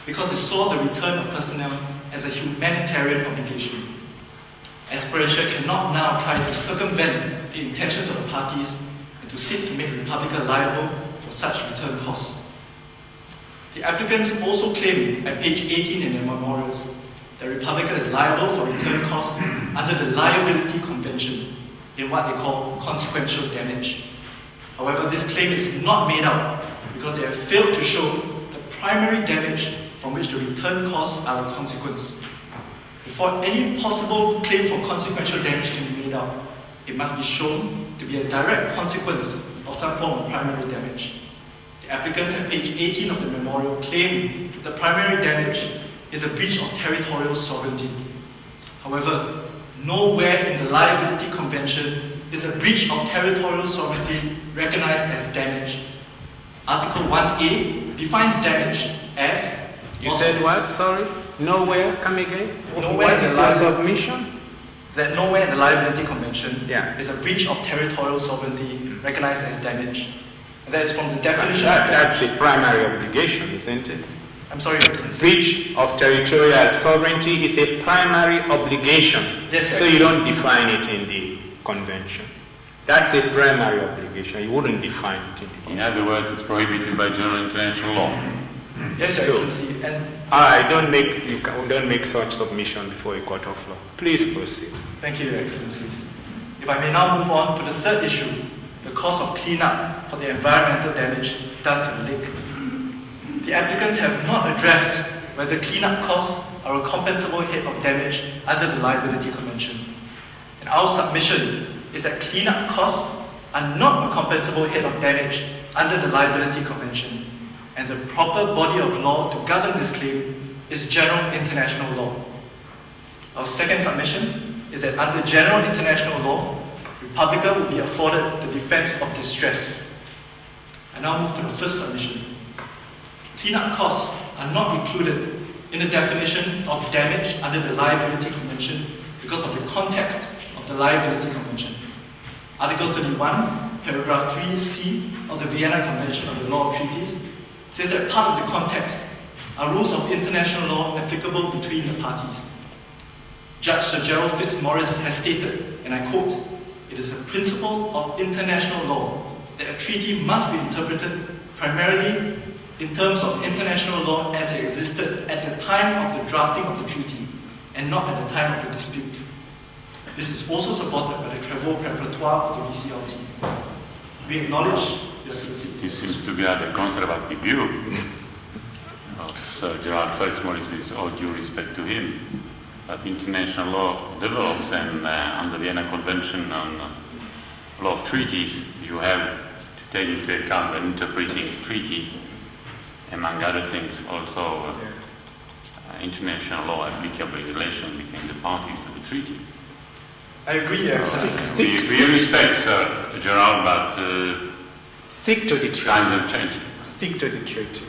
because they saw the return of personnel as a humanitarian obligation. Esperantia cannot now try to circumvent the intentions of the parties and to seek to make Republica liable for such return costs. The applicants also claim at page 18 in their memorials that Republica is liable for return costs under the Liability Convention in what they call consequential damage. However, this claim is not made out because they have failed to show the primary damage from which the return costs are a consequence. Before any possible claim for consequential damage can be made out, it must be shown to be a direct consequence of some form of primary damage. The applicants at page 18 of the memorial claim that the primary damage is a breach of territorial sovereignty. However, nowhere in the Liability Convention is a breach of territorial sovereignty recognized as damage. Article 1A defines damage as... You said what? Sorry? Nowhere? Come again? Nowhere What is your submission? That nowhere in the Liability Convention Yeah. is a breach of territorial sovereignty recognized as damage. And that is from the definition That's the primary obligation, isn't it? I'm sorry, Your Excellency. Breach of territorial sovereignty is a primary obligation. Yes, Your so you don't define it in the convention. That's a primary obligation. You wouldn't define it in the convention. In other words, it's prohibited by general international law. Yes, Your Excellency. And I don't make such submission before a court of law. Please proceed. thank you, Your Excellencies. If I may now move on to the third issue, the cost of cleanup for the environmental damage done to the lake. The applicants have not addressed whether cleanup costs are a compensable head of damage under the Liability Convention. And our submission is that cleanup costs are not a compensable head of damage under the Liability Convention, and the proper body of law to govern this claim is general international law. Our second submission is that under general international law, Republica will be afforded the defense of distress. I now move to the first submission. Cleanup costs are not included in the definition of damage under the Liability Convention because of the context of the Liability Convention. Article 31, paragraph 3c of the Vienna Convention on the Law of Treaties says that part of the context are rules of international law applicable between the parties. Judge Sir Gerald Fitzmaurice has stated, and I quote, "It is a principle of international law that a treaty must be interpreted primarily in terms of international law as it existed at the time of the drafting of the treaty and not at the time of the dispute. This is also supported by the Travaux Preparatoires of the VCLT. We acknowledge, Your Excellency." This seems to be a conservative view of Sir Gerald Fitzmaurice, with all due respect to him. But international law develops, and under the Vienna Convention on law of treaties, you have to take into account when interpreting the treaty, among other things, also international law applicable in relation between the parties to the treaty. I agree, Your Excellency. We respect Sir Gerald, but Stick to the treaty. times have changed. Stick to the treaty.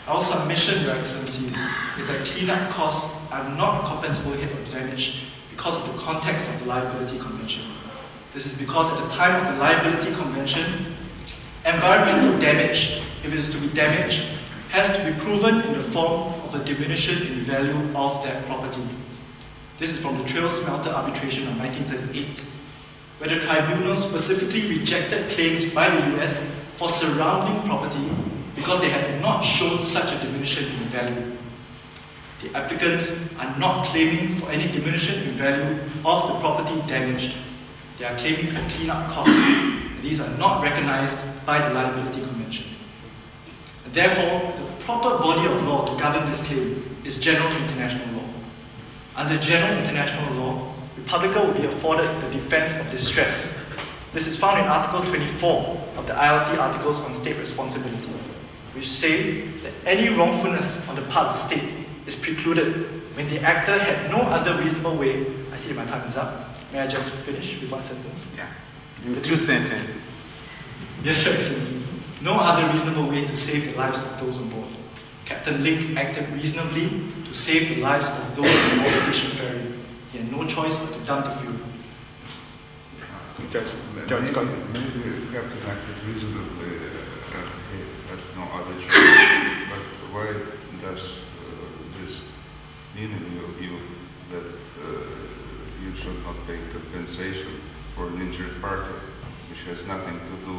Our submission, Your Excellencies, is that cleanup costs are not a compensable hit of damage because of the context of the Liability Convention. This is because at the time of the Liability Convention, environmental damage, if it is to be damaged, has to be proven in the form of a diminution in value of that property. This is from the Trail Smelter Arbitration of 1938, where the tribunal specifically rejected claims by the US for surrounding property because they had not shown such a diminution in value. The applicants are not claiming for any diminution in value of the property damaged. They are claiming for cleanup costs. These are not recognized by the Liability Convention. Therefore, the proper body of law to govern this claim is general international law. Under general international law, Republica will be afforded the defense of distress. This is found in Article 24 of the ILC Articles on State Responsibility, which say that any wrongfulness on the part of the state is precluded when the actor had no other reasonable way. I see my time is up. May I just finish with one sentence? Yeah. In 2 sentences. Yes, Your Excellency. No other reasonable way to save the lives of those on board. Captain Link acted reasonably to save the lives of those on board Station Ferry. He had no choice but to dump the fuel. Judge, maybe Captain acted reasonably had no other choice, but why does this mean in your view that you should not pay compensation for an injured party, which has nothing to do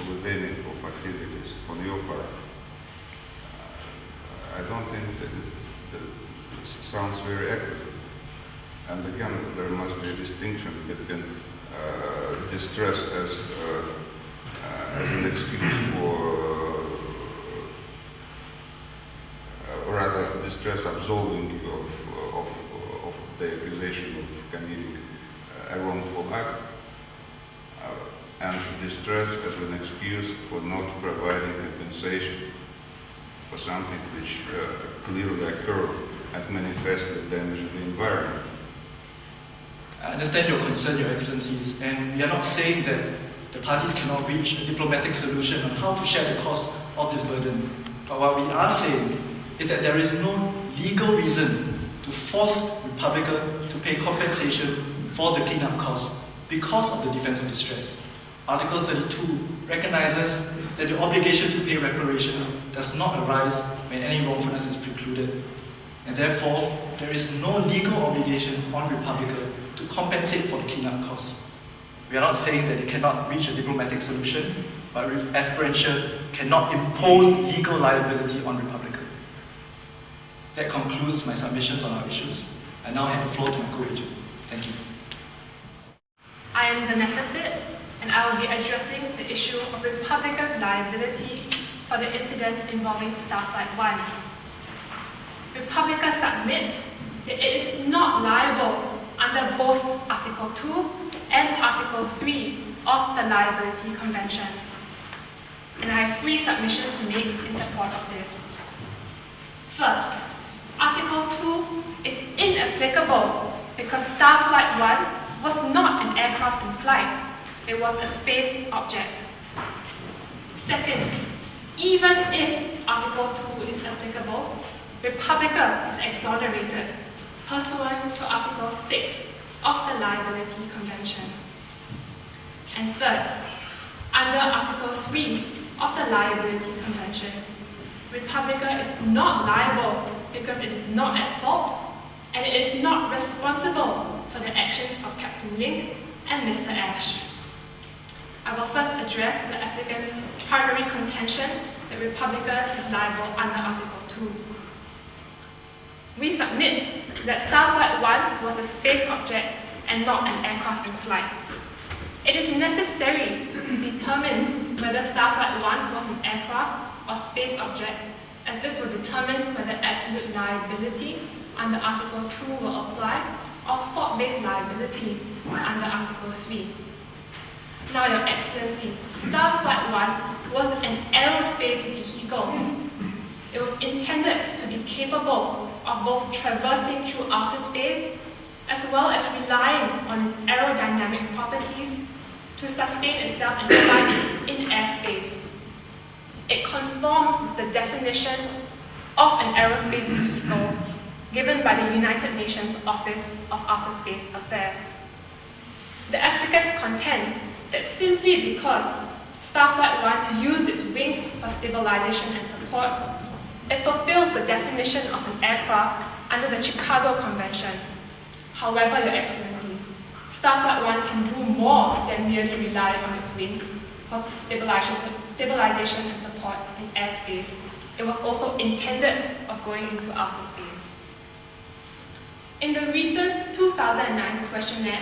with any of activities on your part? I don't think that it sounds very equitable. And again, there must be a distinction between distress as an excuse for, or rather, distress absolving you of the accusation of committing a wrongful act, and distress as an excuse for not providing compensation for something which clearly occurred and manifestly damaged the environment. I understand your concern, Your Excellencies, and we are not saying that the parties cannot reach a diplomatic solution on how to share the cost of this burden. But what we are saying is that there is no legal reason to force Republica to pay compensation for the cleanup costs because of the defense of distress. Article 32 recognizes that the obligation to pay reparations does not arise when any wrongfulness is precluded, and therefore there is no legal obligation on Republica to compensate for the cleanup costs. We are not saying that it cannot reach a diplomatic solution, but Esperantia cannot impose legal liability on Republica. That concludes my submissions on our issues. I now hand the floor to my co-agent. Thank you. I am Zanetta Sid, and I will be addressing the issue of Republica's liability for the incident involving Starflight 1. Republica submits that it is not liable under both Article 2 and Article 3 of the Liability Convention. And I have 3 submissions to make in support of this. First, Article 2 is inapplicable because Starflight 1 was not an aircraft in flight. It was a space object. Second, even if Article 2 is applicable, Republica is exonerated pursuant to Article 6 of the Liability Convention. And third, under Article 3 of the Liability Convention, Republica is not liable because it is not at fault and it is not responsible for the actions of Captain Link and Mr. Ash. I will first address the applicant's primary contention that Republica is liable under Article 2. We submit that Starflight 1 was a space object and not an aircraft in flight. It is necessary to determine whether Starflight 1 was an aircraft or space object, as this will determine whether absolute liability under Article 2 will apply or fault-based liability under Article 3. Now, Your Excellencies, Starflight 1 was an aerospace vehicle. It was intended to be capable of both traversing through outer space as well as relying on its aerodynamic properties to sustain itself in flight in airspace. It conforms with the definition of an aerospace vehicle given by the United Nations Office of Outer Space Affairs. The applicants contend that simply because Starflight 1 used its wings for stabilization and support, it fulfills the definition of an aircraft under the Chicago Convention. However, Your Excellencies, Starflight 1 can do more than merely rely on its wings for stabilization and support in airspace. It was also intended of going into outer space. In the recent 2009 questionnaire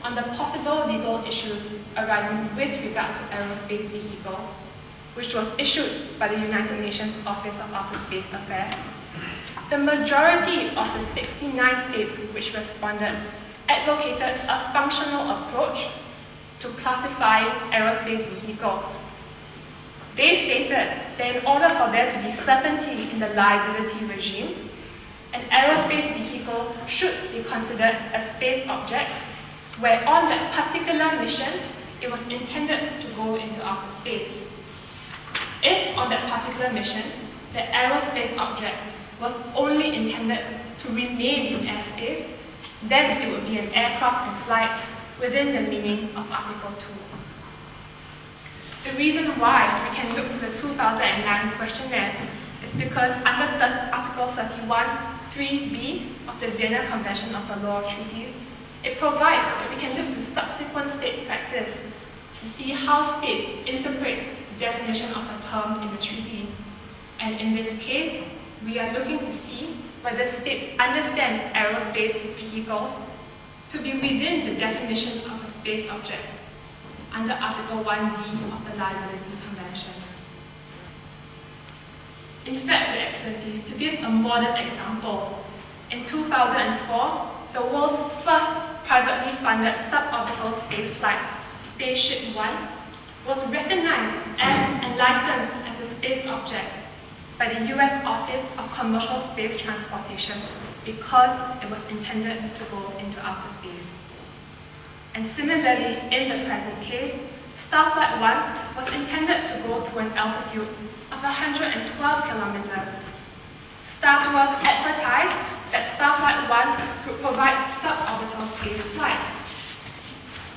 on the possible legal issues arising with regard to aerospace vehicles, which was issued by the United Nations Office of Outer Space Affairs. The majority of the 69 states which responded advocated a functional approach to classify aerospace vehicles. They stated that in order for there to be certainty in the liability regime, an aerospace vehicle should be considered a space object where on that particular mission it was intended to go into outer space. If on that particular mission the aerospace object was only intended to remain in airspace, then it would be an aircraft in flight within the meaning of Article 2. The reason why we can look to the 2009 questionnaire is because under Article 31(3)(b) of the Vienna Convention of the Law of Treaties, it provides that we can look to subsequent state practice to see how states interpret the definition of a term in the treaty. And in this case, we are looking to see whether states understand aerospace vehicles to be within the definition of a space object under Article 1D of the Liability Convention. In fact, Your Excellencies, to give a modern example, in 2004, the world's first privately funded suborbital spaceflight, Spaceship One, was recognized as and licensed as a space object by the US Office of Commercial Space Transportation because it was intended to go into outer space. And similarly, in the present case, Starflight 1 was intended to go to an altitude of 112 kilometers. Star Tours advertised that Starflight 1 would provide suborbital space flight.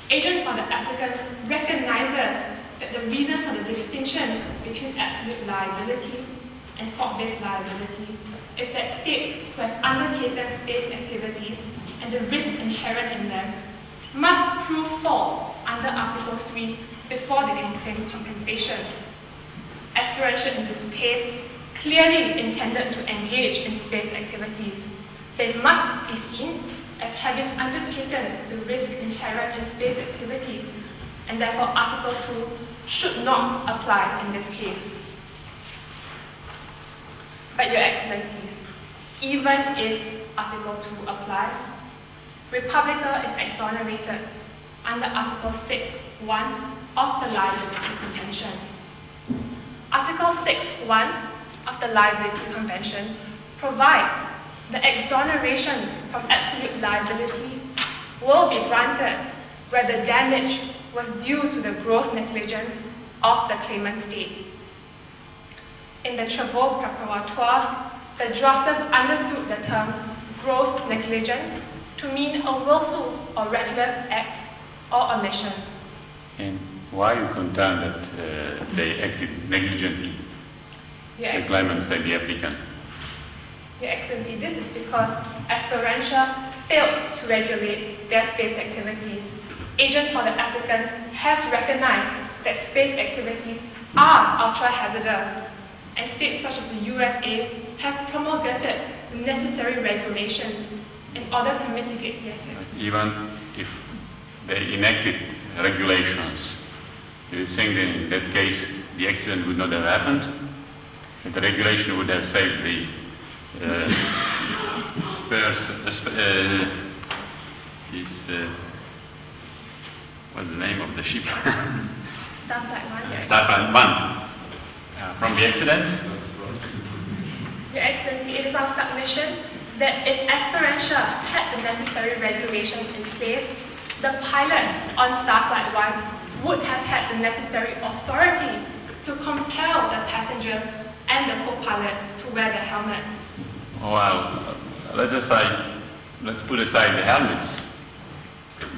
Agent for the applicant recognizes that the reason for the distinction between absolute liability and fault-based liability is that states who have undertaken space activities and the risk inherent in them must prove fault under Article 3 before they can claim compensation. Aspiration in this case clearly intended to engage in space activities. They must be seen as having undertaken the risk inherent in space activities, and therefore Article 2 should not apply in this case. But Your Excellencies, even if Article 2 applies, Republica is exonerated under Article 6(1) of the Liability Convention. Article 6(1) of the Liability Convention provides the exoneration from absolute liability will be granted where the damage was due to the gross negligence of the claimant state. In the Travaux Preparatoires, the drafters understood the term gross negligence to mean a willful or reckless act or omission. And why you contend that they acted negligently? The claimant state, the applicant. Your Excellency, this is because Esperantia failed to regulate their space activities. Agent for the applicant has recognized that space activities are ultra-hazardous, and states such as the USA have promulgated the necessary regulations in order to mitigate yes. Even if they enacted regulations, do you think that in that case the accident would not have happened? That the regulation would have saved the what's the name of the ship? Starflight 1. From the accident? Your Excellency, it is our submission that if Esperantia had the necessary regulations in place, the pilot on Starflight 1 would have had the necessary authority to compel the passengers and the co-pilot to wear the helmet. Well, let's put aside the helmets,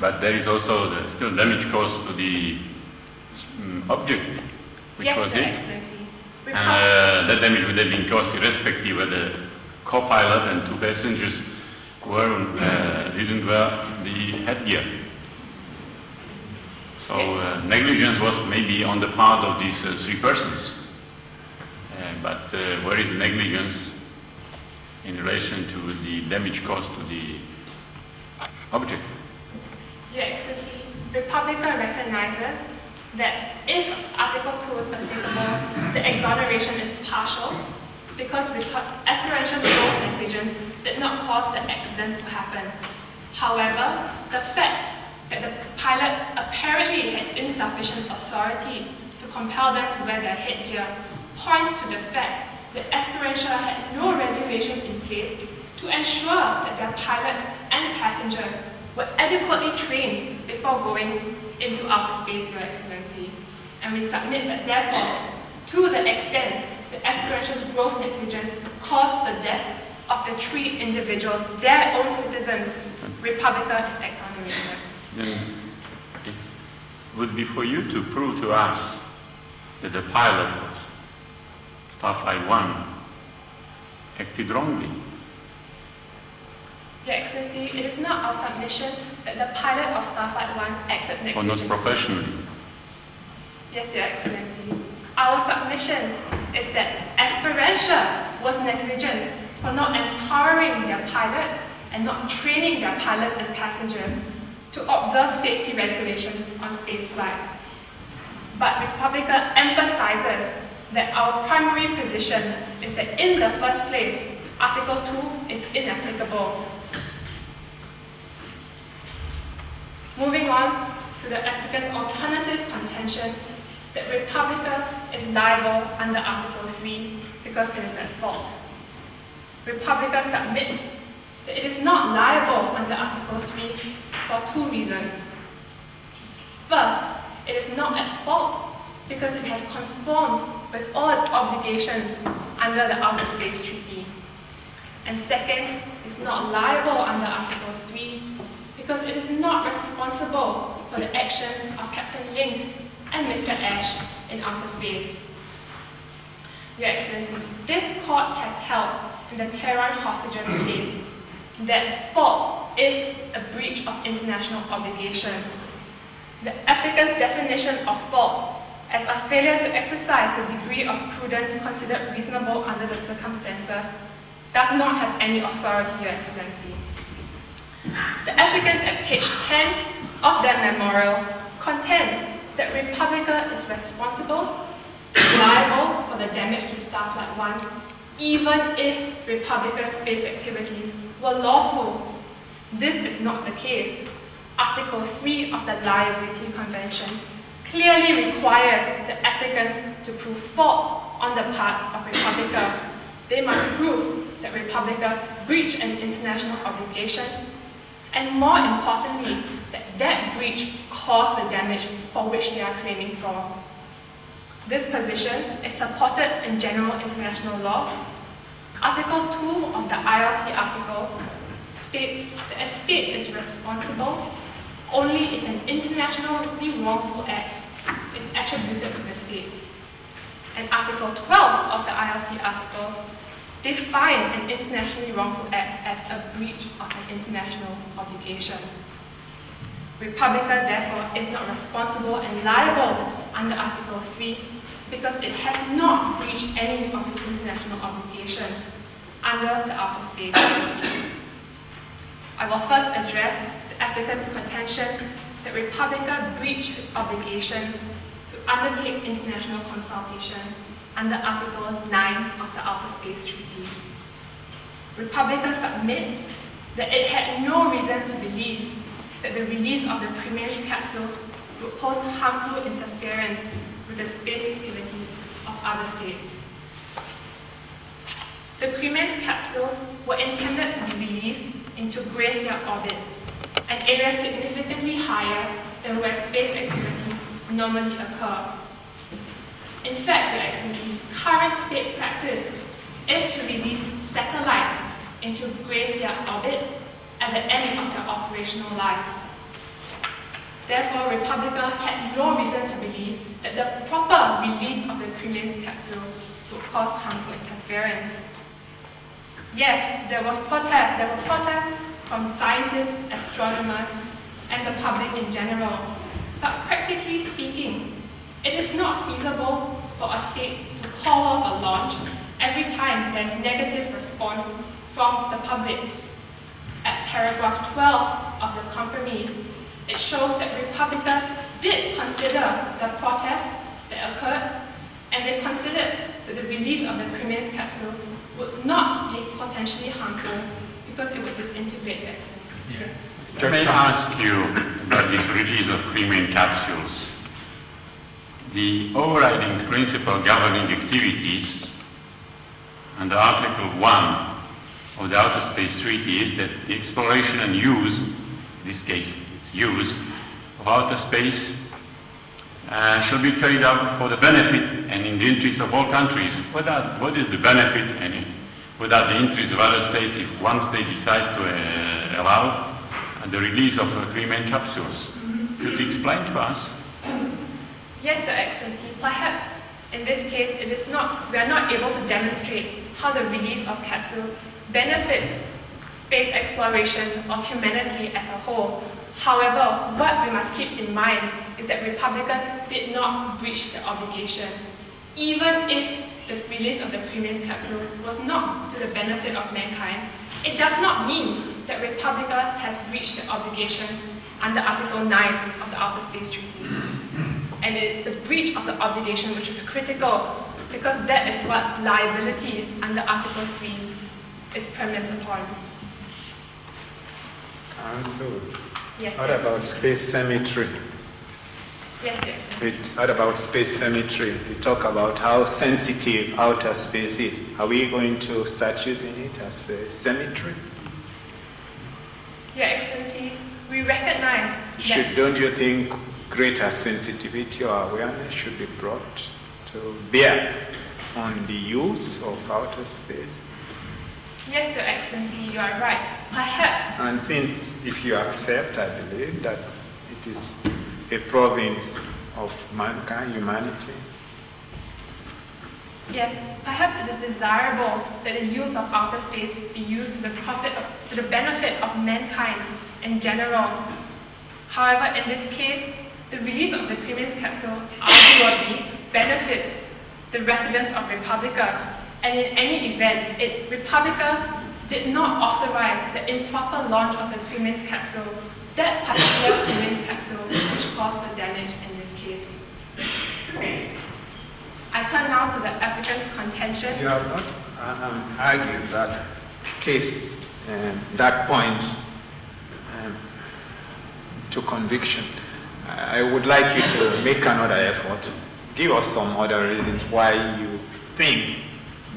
but there is also still damage caused to the object, which was it. And that damage would have been caused irrespective of the co-pilot and two passengers didn't wear the headgear. So negligence was maybe on the part of these three persons. But where is the negligence in relation to the damage caused to the object? Your Excellency, Republica recognizes that if Article 2 is applicable, the exoneration is partial because Esperantia's gross negligence did not cause the accident to happen. However, the fact that the pilot apparently had insufficient authority to compel them to wear their headgear points to the fact that Esperantia had no regulations in place to ensure that their pilots and passengers were adequately trained before going into outer space, Your Excellency. And we submit that therefore, to the extent that Esperantia's gross negligence caused the deaths of the 3 individuals, their own citizens, Republica is exonerated. Then it would be for you to prove to us that the pilot of Starflight 1 acted wrongly. Your Excellency, it is not our submission that the pilot of Starflight 1 acted negligently. Or not professionally. Yes, Your Excellency. Our submission is that Esperantia was negligent for not empowering their pilots and not training their pilots and passengers to observe safety regulations on space flights. But Republica emphasizes that our primary position is that in the first place, Article 2 is inapplicable. Moving on to the applicant's alternative contention that Republica is liable under Article 3 because it is at fault. Republica submits that it is not liable under Article 3 for 2 reasons. First, it is not at fault because it has conformed with all its obligations under the Outer Space Treaty. And second, it's not liable under Article 3 because it is not responsible for the actions of Captain Link and Mr. Ash in outer space. Your Excellencies, this court has held in the Tehran hostages case that fault is a breach of international obligation. The applicant's definition of fault as a failure to exercise the degree of prudence considered reasonable under the circumstances does not have any authority, Your Excellency. The applicants at page 10 of their memorial contend that Republica is responsible, liable for the damage to Starflight 1, even if Republica's space activities were lawful. This is not the case. Article 3 of the Liability Convention clearly requires the applicants to prove fault on the part of Republica. They must prove that Republica breached an international obligation, and more importantly, that breach caused the damage for which they are claiming for. This position is supported in general international law. Article 2 of the IRC articles states that a state is responsible only if an internationally wrongful act is attributed to the state. And Article 12 of the IRC articles define an internationally wrongful act as a breach of an international obligation. Republica, therefore, is not responsible and liable under Article 3 because it has not breached any of its international obligations under the Outer Space Treaty. I will first address the applicant's contention that Republica breached its obligation to undertake international consultation under Article 9 of the Outer Space Treaty. Republica submits that it had no reason to believe that the release of the Preamble capsules would pose harmful interference with the space activities of other states. The Preamble capsules were intended to be released into graveyard orbit, an area significantly higher than where space activities normally occur. In fact, Your Excellencies, current state practice is to release satellites into graveyard orbit at the end of their operational life. Therefore, Republica had no reason to believe that the proper release of the Preamble capsules would cause harmful interference. Yes, there was protest. There were protests from scientists, astronomers, and the public in general. But practically speaking, it is not feasible for a state to call off a launch every time there is negative response from the public. At paragraph 12 of the compromise, it shows that Republica did consider the protests that occurred, and they considered that the release of the cremains capsules would not be potentially harmful because it would disintegrate the essence. Yes. May I ask you about this release of cremain capsules? The overriding principle governing activities under Article 1 of the Outer Space Treaty is that the exploration and use, in this case its use, of outer space shall be carried out for the benefit and in the interest of all countries. What is the benefit and what are the interests of other states if one state decides to allow the release of cremain capsules? Could you explain to us? Yes, Your Excellency. Perhaps in this case, we are not able to demonstrate how the release of capsules benefits space exploration of humanity as a whole. However, what we must keep in mind is that Republica did not breach the obligation. Even if the release of the cremains capsules was not to the benefit of mankind, it does not mean that Republica has breached the obligation under Article 9 of the Outer Space Treaty. And it's the breach of the obligation which is critical, because that is what liability under Article 3 is premised upon. So, Yes, what yes. about space symmetry? Yes, yes. What about space symmetry? We talk about how sensitive outer space is. Are we going to start using it as a symmetry? Your Excellency, we recognize that... Don't you think greater sensitivity or awareness should be brought to bear on the use of outer space? Yes, Your Excellency, you are right. Perhaps... And since, if you accept, I believe, that it is a province of mankind, humanity. Yes, perhaps it is desirable that the use of outer space be used to the benefit of mankind in general. However, in this case, the release of the cremains capsule arguably benefits the residents of Republica, and in any event, Republica did not authorize the improper launch of the cremains capsule, that particular cremains capsule which caused the damage in this case. I turn now to the applicant's contention. You have not argued that case, that point to conviction. I would like you to make another effort. Give us some other reasons why you think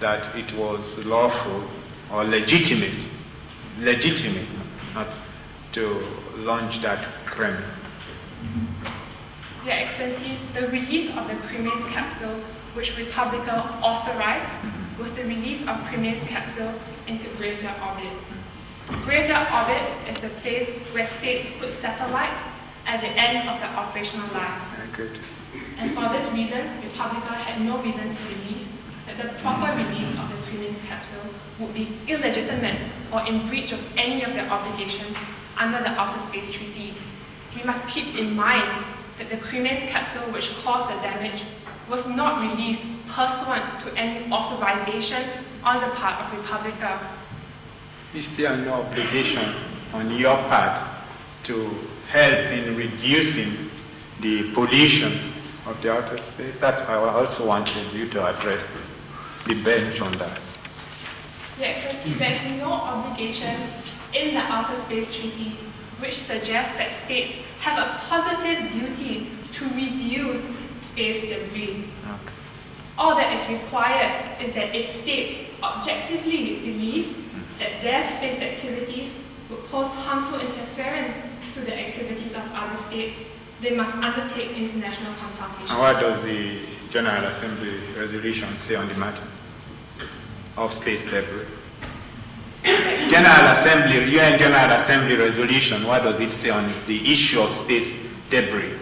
that it was lawful or legitimate not to launch that creme. Your Excellency, the release of the cremains capsules, which Republica authorized, was the release of cremains capsules into graveyard orbit. Graveyard orbit is the place where states put satellites at the end of their operational life. Good. And for this reason, Republica had no reason to believe that the proper release of the cremains capsules would be illegitimate or in breach of any of their obligations under the Outer Space Treaty. We must keep in mind that the cremains capsule which caused the damage was not released pursuant to any authorization on the part of Republica. Is there no obligation on your part to help in reducing the pollution of the outer space? That's why I also wanted you to address the bench on that. Your Excellency, there is no obligation in the Outer Space Treaty which suggests that states have a positive duty to reduce space debris. Okay. All that is required is that if states objectively believe that their space activities would pose harmful interference to the activities of other states, they must undertake international consultation. And what does the General Assembly resolution say on the matter of space debris? General Assembly, UN General Assembly resolution, what does it say on the issue of space debris?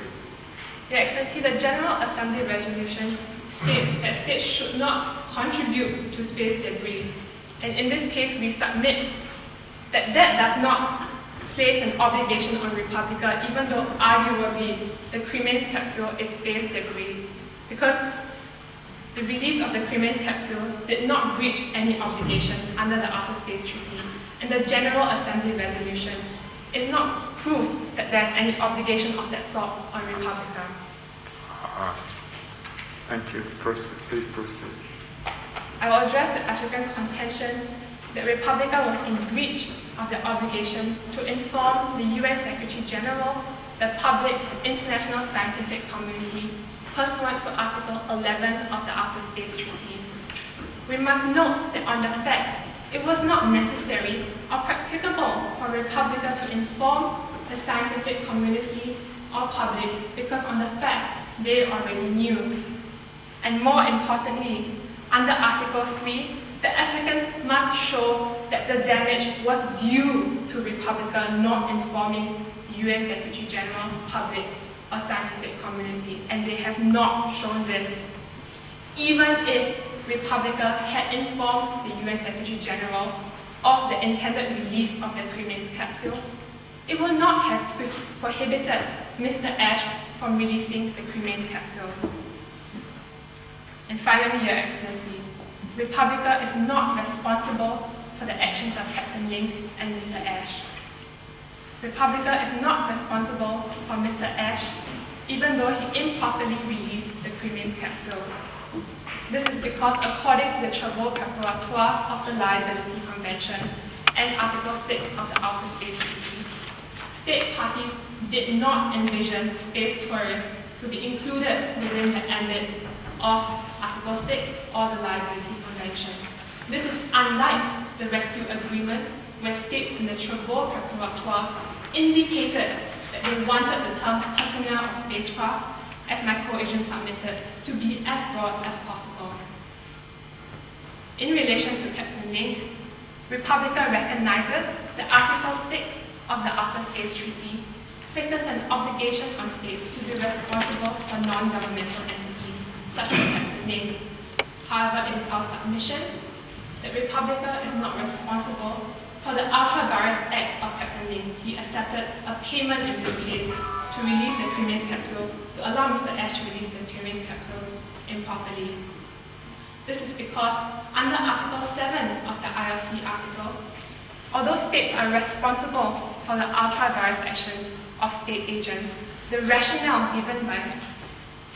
Your Excellency, the General Assembly resolution states that states should not contribute to space debris. And in this case, we submit that that does not place an obligation on Republica, even though arguably the cremains capsule is space debris, because the release of the cremains capsule did not breach any obligation under the Outer Space Treaty, and the General Assembly resolution is not prove that there's any obligation of that sort on Republica. Thank you. Please proceed. I will address the applicant's contention that Republica was in breach of the obligation to inform the UN Secretary General, the public, international scientific community, pursuant to Article 11 of the Outer Space Treaty. We must note that on the facts, it was not necessary or practicable for Republica to inform the scientific community or public because on the facts, they already knew. And more importantly, under Article 3, the applicants must show that the damage was due to Republica not informing the UN Secretary General, public, or scientific community, and they have not shown this. Even if Republica had informed the UN Secretary General of the intended release of the cremains capsule, it would not have prohibited Mr. Ash from releasing the cremains capsules. And finally, Your Excellency, Republica is not responsible for the actions of Captain Link and Mr. Ash. Republica is not responsible for Mr. Ash, even though he improperly released the cremains capsules. This is because according to the Travaux Préparatoires of the Liability Convention and Article 6 of the Outer Space Treaty, state parties did not envision space tourists to be included within the ambit of Article 6 or the Liability Convention. This is unlike the Rescue Agreement, where states in the Travaux Préparatoires indicated that they wanted the term personnel of spacecraft, as my co-agent submitted, to be as broad as possible. In relation to Captain Link, Republica recognizes that Article 6 of the Outer Space Treaty places an obligation on states to be responsible for non-governmental entities, such as Captain Link. However, it is our submission that Republica is not responsible for the ultra-virus acts of Captain Link. He accepted a payment in this case to release the cremains capsules, to allow Mr. Ash to release the cremains capsules improperly. This is because under Article 7 of the ILC articles, although states are responsible for the ultra-virus actions of state agents, the rationale given by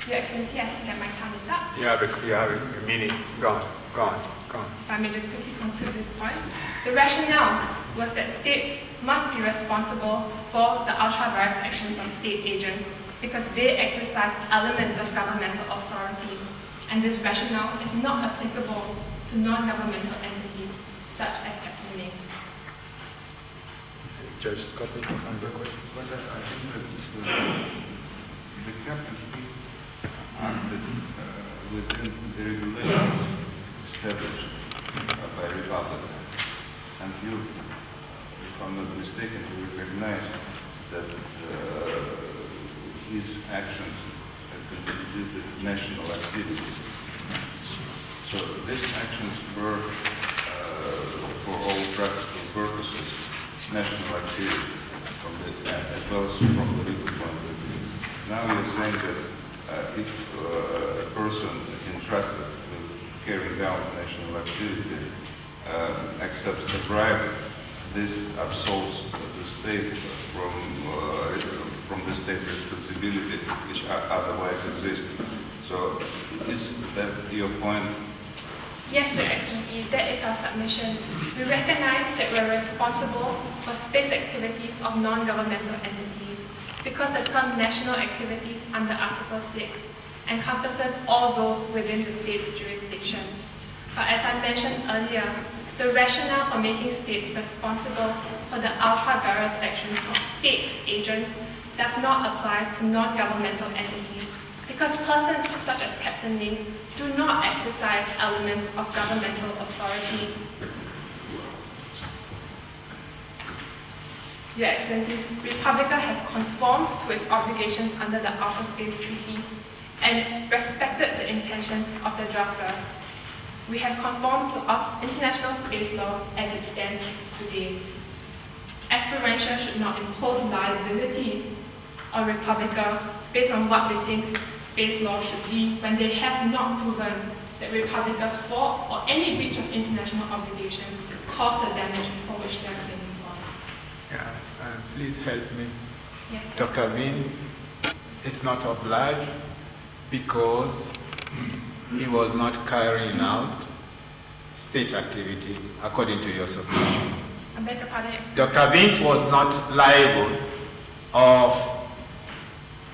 Your Excellency, I see that my time is up. You have a minute. Go on. If I may just quickly conclude this point. The rationale was that states must be responsible for the ultra-virus actions of state agents because they exercise elements of governmental authority. And this rationale is not applicable to non-governmental entities such as Captain Link. Judge Scott, you can answer the question. But I think that the captain acted within the regulations established by Republic. And you, if I'm not mistaken, you recognize that his actions constituted national activities. So these actions were, for all practical purposes, national activity, as well as from the legal point of view. Now you're saying that if a person entrusted with carrying out national activity accepts a bribe, this absolves the state from the state responsibility which otherwise exists. So is that your point? Yes, Your Excellency, that is our submission. We recognize that we're responsible for space activities of non-governmental entities because the term national activities under Article 6 encompasses all those within the state's jurisdiction. But as I mentioned earlier, the rationale for making states responsible for the ultra-virus actions of state agents does not apply to non-governmental entities because persons such as Captain Link do not exercise elements of governmental authority. Your Excellencies, Republica has conformed to its obligations under the Outer Space Treaty and respected the intentions of the drafters. We have conformed to international space law as it stands today. Esperantia should not impose liability on Republica based on what they think space law should be when they have not proven that Republica's fault or any breach of international obligations caused the damage for which they are claiming for. Yeah, Please help me. Yes. Dr. Vince is not obliged because he was not carrying out state activities according to your submission. I beg your pardon. Dr. Vince was not liable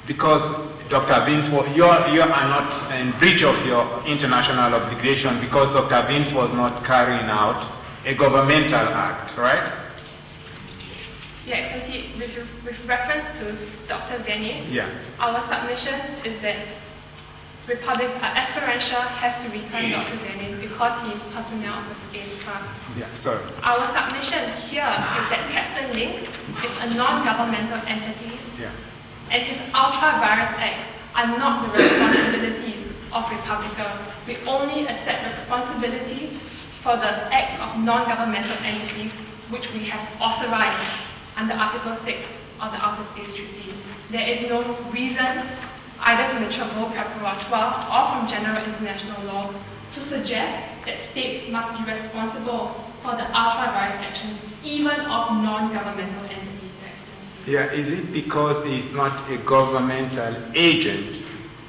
because Dr. Vince, you are not in breach of your international obligation because Dr. Vince was not carrying out a governmental act, right? Yes, with reference to Dr. Venier, Yeah. our submission is that Esperantia has to return Dr. Venier because he is personnel of the spacecraft. Yeah, sorry. Our submission here is that Captain Link is a non-governmental entity, Yeah. and his ultra-virus acts are not the responsibility of Republica. We only accept responsibility for the acts of non-governmental entities which we have authorized under Article 6 of the Outer Space Treaty. There is no reason, either from the Travaux Préparatoires or from general international law, to suggest that states must be responsible for the ultra-virus actions even of non-governmental entities, Your Excellency. Yeah, is it because he's not a governmental agent,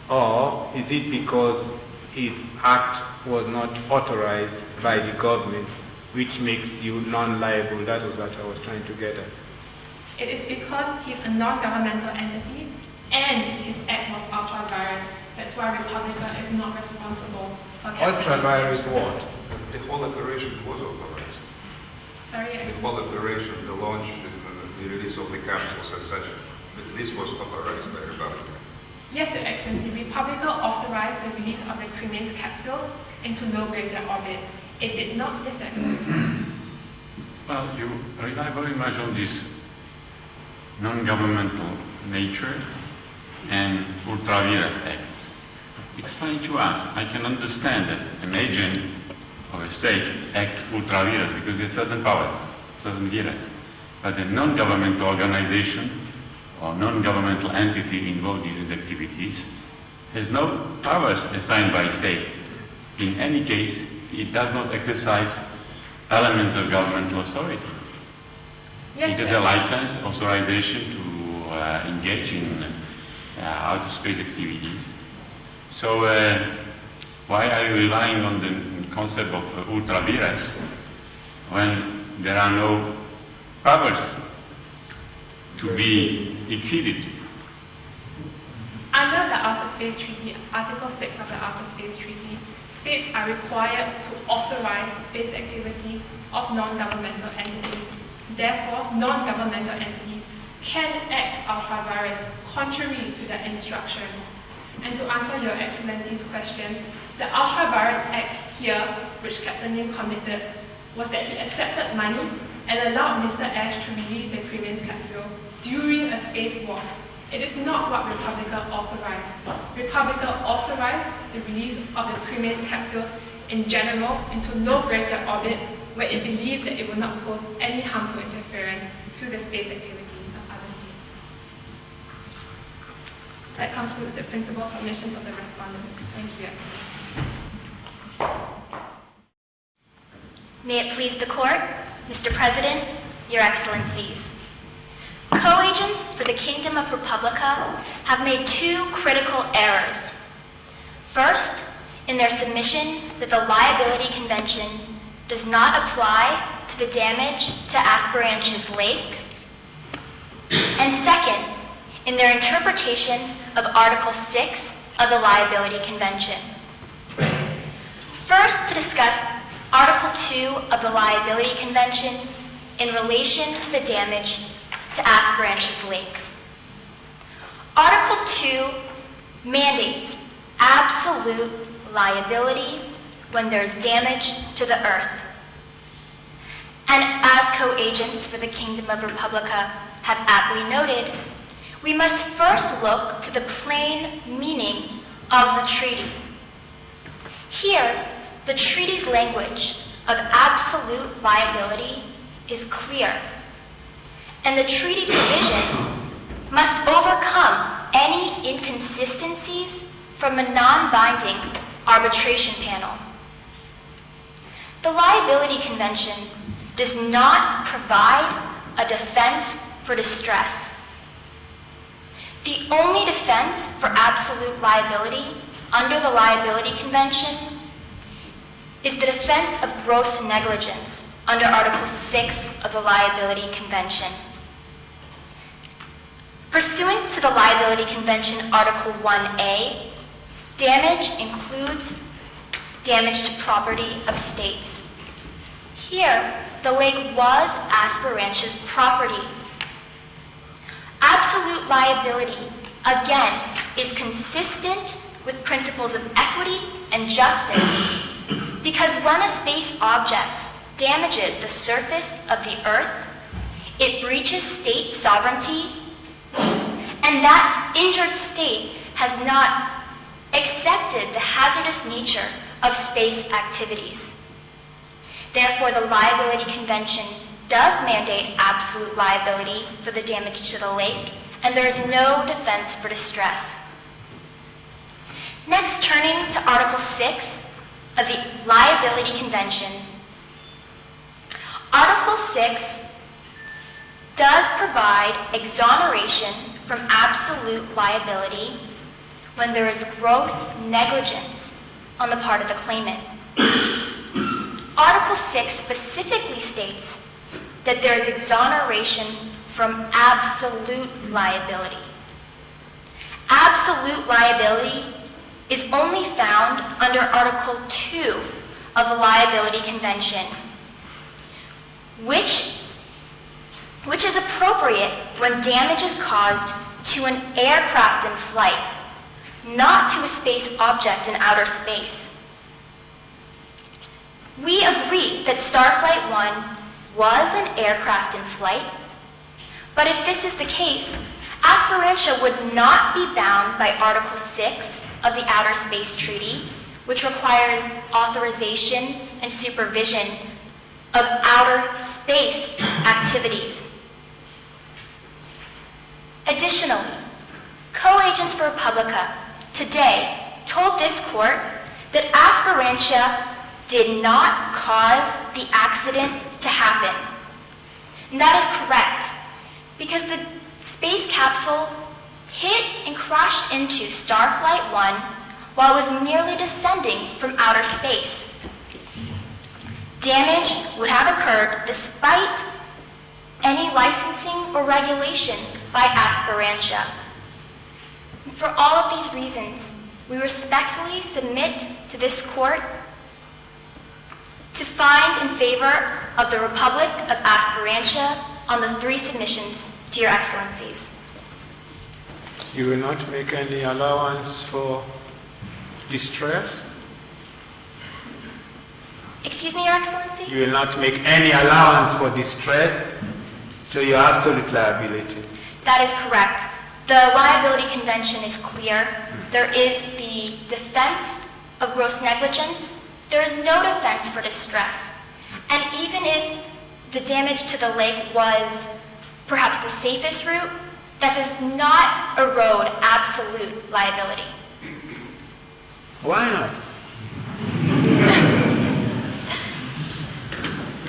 or is it because his act was not authorized by the government, which makes you non-liable? That was what I was trying to get at. It is because he's a non-governmental entity and his act was ultra-virus. That's why Republica is not responsible for Ultra-virus what? The whole operation was authorized. Sorry, The whole operation, the launch, the release of the capsules as such, this was authorized by Republica. Yes, Your Excellency. Republica authorized the release of the Cremains capsules into low gravity orbit. It did not, yes, Your Excellency. Well, you rely very much on this non-governmental nature and ultra-virus acts. Explain to us. I can understand that an agent of a state acts ultra-virus because there are certain powers, certain virus. But a non-governmental organization or non-governmental entity involved in these activities has no powers assigned by state. In any case, it does not exercise elements of governmental authority. Yes, it has a license, authorization to engage in outer space activities. So why are you relying on the concept of ultra-virus when there are no powers to be exceeded? Under the Outer Space Treaty, Article 6 of the Outer Space Treaty, states are required to authorize space activities of non-governmental entities. Therefore, non-governmental entities can act ultra-virus contrary to their instructions. And to answer Your Excellency's question, the ultra-virus act here, which Captain Lim committed, was that he accepted money and allowed Mr. Ash to release the Cremains capsule during a spacewalk. It is not what Republica authorized. Republica authorized the release of the Cremains capsules in general into low gravity orbit, where it believed that it would not pose any harmful interference to the space activities of other states. That concludes the principal submissions of the respondents. Thank you, Your Excellencies. May it please the Court, Mr. President, Your Excellencies. Co-agents for the Kingdom of Republica have made two critical errors. First, in their submission that the Liability Convention does not apply to the damage to Esperantia's lake. And second, in their interpretation of Article 6 of the Liability Convention. First, to discuss Article 2 of the Liability Convention in relation to the damage to Esperantia's lake. Article 2 mandates absolute liability when there's damage to the earth. And as co-agents for the Kingdom of Republica have aptly noted, we must first look to the plain meaning of the treaty. Here, the treaty's language of absolute liability is clear, and the treaty provision must overcome any inconsistencies from a non-binding arbitration panel. The Liability Convention does not provide a defense for distress. The only defense for absolute liability under the Liability Convention is the defense of gross negligence under Article 6 of the Liability Convention. Pursuant to the Liability Convention Article 1A, damage includes damage to property of states. Here, the lake was Esperantia's property. Absolute liability, again, is consistent with principles of equity and justice because when a space object damages the surface of the earth, it breaches state sovereignty, and that injured state has not accepted the hazardous nature of space activities. Therefore, the Liability Convention does mandate absolute liability for the damage to the lake, and there is no defense for distress. Next, turning to Article 6 of the Liability Convention. Article 6 does provide exoneration from absolute liability when there is gross negligence on the part of the claimant. Article 6 specifically states that there is exoneration from absolute liability. Absolute liability is only found under Article 2 of the Liability Convention, which is appropriate when damage is caused to an aircraft in flight, not to a space object in outer space. We agree that Starflight 1 was an aircraft in flight, but if this is the case, Esperantia would not be bound by Article 6 of the Outer Space Treaty, which requires authorization and supervision of outer space activities. Additionally, co-agents for Republica today told this court that Esperantia did not cause the accident to happen. And that is correct, because the space capsule hit and crashed into Starflight 1 while it was merely descending from outer space. Damage would have occurred despite any licensing or regulation by Esperantia. For all of these reasons, we respectfully submit to this court to find in favor of the Republic of Esperantia on the three submissions to your excellencies. You will not make any allowance for distress? Excuse me, your excellency? You will not make any allowance for distress to your absolute liability? That is correct. The Liability Convention is clear. There is the defense of gross negligence. There is no defense for distress. And even if the damage to the lake was perhaps the safest route, that does not erode absolute liability. Why not?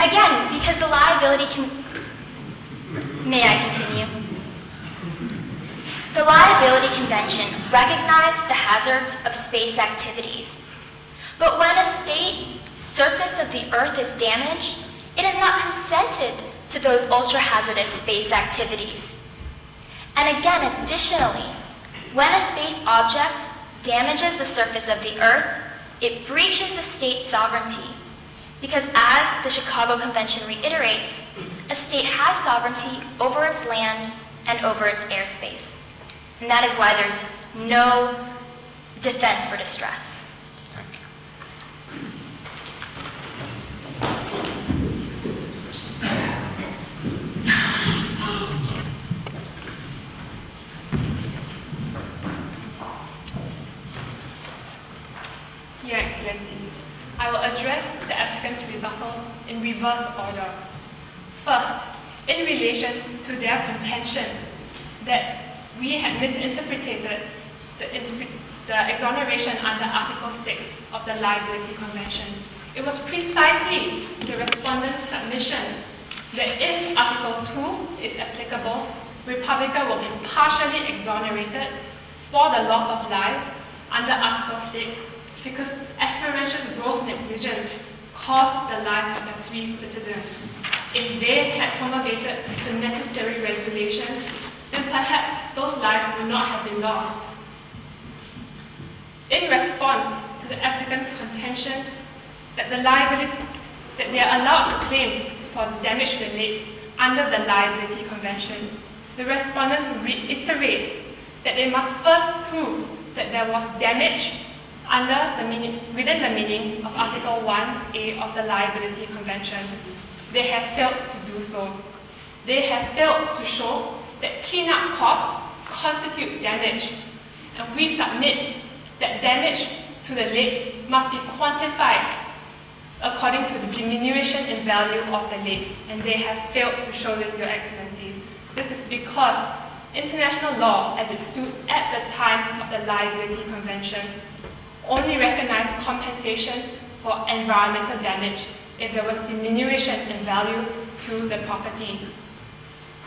Again, because the liability May I continue? The Liability Convention recognized the hazards of space activities. But when a state surface of the Earth is damaged, it has not consented to those ultra-hazardous space activities. And again, additionally, when a space object damages the surface of the Earth, it breaches the state's sovereignty. Because as the Chicago Convention reiterates, a state has sovereignty over its land and over its airspace. And that is why there's no defense for distress. Thank you. Your Excellencies, I will address the applicant's rebuttal in reverse order. First, in relation to their contention that we had misinterpreted the exoneration under Article 6 of the Liability Convention. It was precisely the respondent's submission that if Article 2 is applicable, Republica will be partially exonerated for the loss of lives under Article 6 because Esperantia's gross negligence cost the lives of the 3 citizens. If they had promulgated the necessary regulations, then perhaps those lives would not have been lost. In response to the applicant's contention that the liability that they are allowed to claim for damage to the lake under the Liability Convention, the respondents reiterate that they must first prove that there was damage within the meaning of Article 1A of the Liability Convention. They have failed to do so. They have failed to show that cleanup costs constitute damage, and we submit that damage to the lake must be quantified according to the diminution in value of the lake, and they have failed to show this, Your Excellencies. This is because international law, as it stood at the time of the Liability Convention, only recognized compensation for environmental damage if there was diminution in value to the property.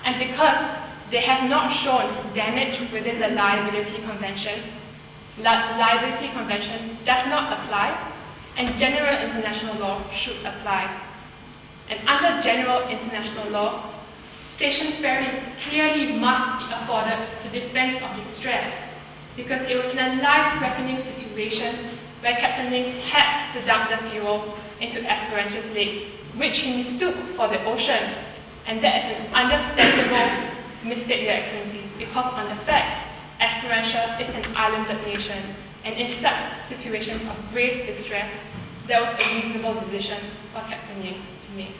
And because they have not shown damage within the Liability Convention, the Liability Convention does not apply, and general international law should apply. And under general international law, Station Ferry clearly must be afforded the defense of distress because it was in a life-threatening situation where Captain Ling had to dump the fuel into Esperantia's lake, which he mistook for the ocean. And that is an understandable mistake, Your Excellencies, because on the facts, Esperantia is an islanded nation, and in such situations of grave distress, that was a reasonable decision for Captain Ling to make.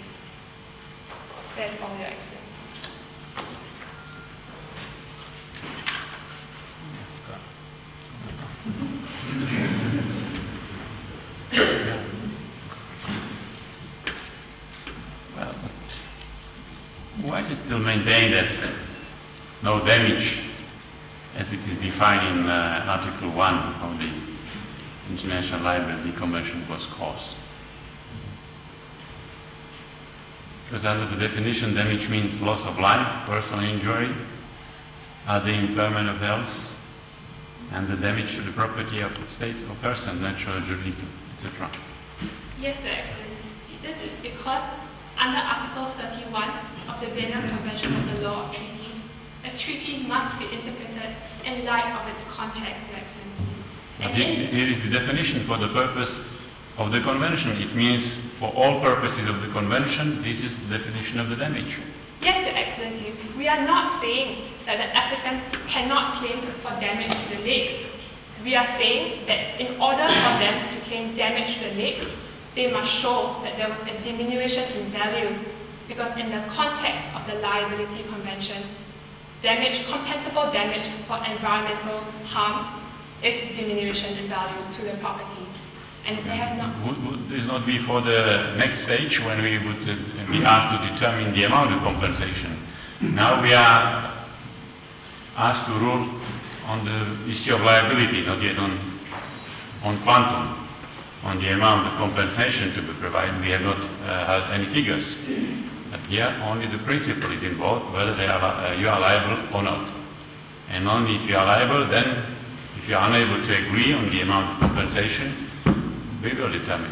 That is all, Your Excellencies. Well, why do you still maintain that no damage, as it is defined in Article 1 of the International Liability Convention, was caused? Because under the definition, damage means loss of life, personal injury, other impairment of health, and the damage to the property of states or persons, natural, juridical, etc. Yes, Your Excellency. This is because under Article 31 of the Vienna Convention of the Law of Treaties, a treaty must be interpreted in light of its context, Your Excellency. And here is the definition for the purpose of the convention. It means for all purposes of the convention, this is the definition of the damage. Yes, Your Excellency. We are not saying that the applicants cannot claim for damage to the lake. We are saying that in order for them to claim damage to the lake, they must show that there was a diminution in value, because in the context of the Liability Convention, damage, compensable damage for environmental harm is diminution in value to the property. And they have not. Would this not be for the next stage when we would be asked to determine the amount of compensation? Now we are asked to rule on the issue of liability, not yet on quantum, on the amount of compensation to be provided. We have not had any figures. But here only the principle is involved, whether you are liable or not. And only if you are liable, then if you are unable to agree on the amount of compensation, we will determine.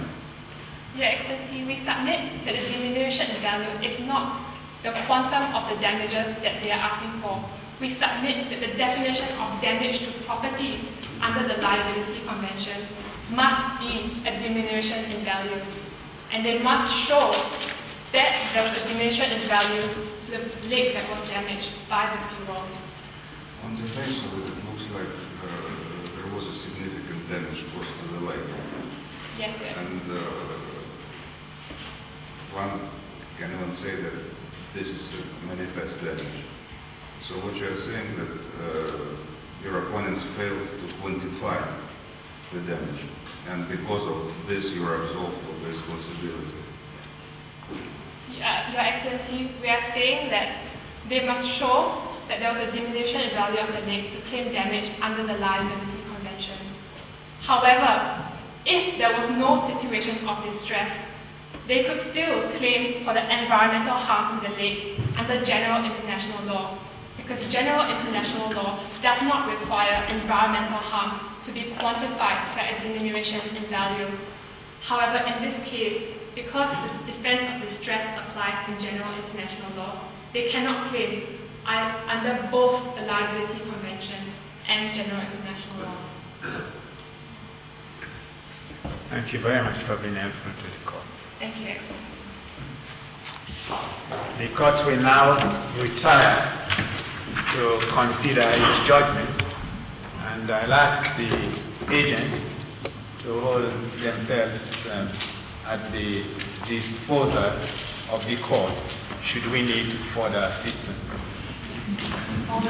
Your Excellency, we submit that the diminution in value is not the quantum of the damages that they are asking for. We submit that the definition of damage to property under the Liability Convention must be a diminution in value. And they must show that there was a diminution in value to the lake that was damaged by the fuel. On the face of it, it looks like there was a significant damage caused to the lake. Yes, yes. And one can even say that this is a manifest damage. So what you are saying that your opponents failed to quantify the damage, and because of this you are absolved of responsibility. Your Excellency, we are saying that they must show that there was a diminution in value of the lake to claim damage under the Liability Convention. However, if there was no situation of distress, they could still claim for the environmental harm to the lake under general international law, because general international law does not require environmental harm to be quantified for a diminution in value. However, in this case, because the defense of distress applies in general international law, they cannot claim under both the Liability Convention and general international law. Thank you very much for being helpful to the court. Thank you, Excellencies. The court will now retire to consider its judgment, and I'll ask the agents to hold themselves at the disposal of the court should we need further assistance. All the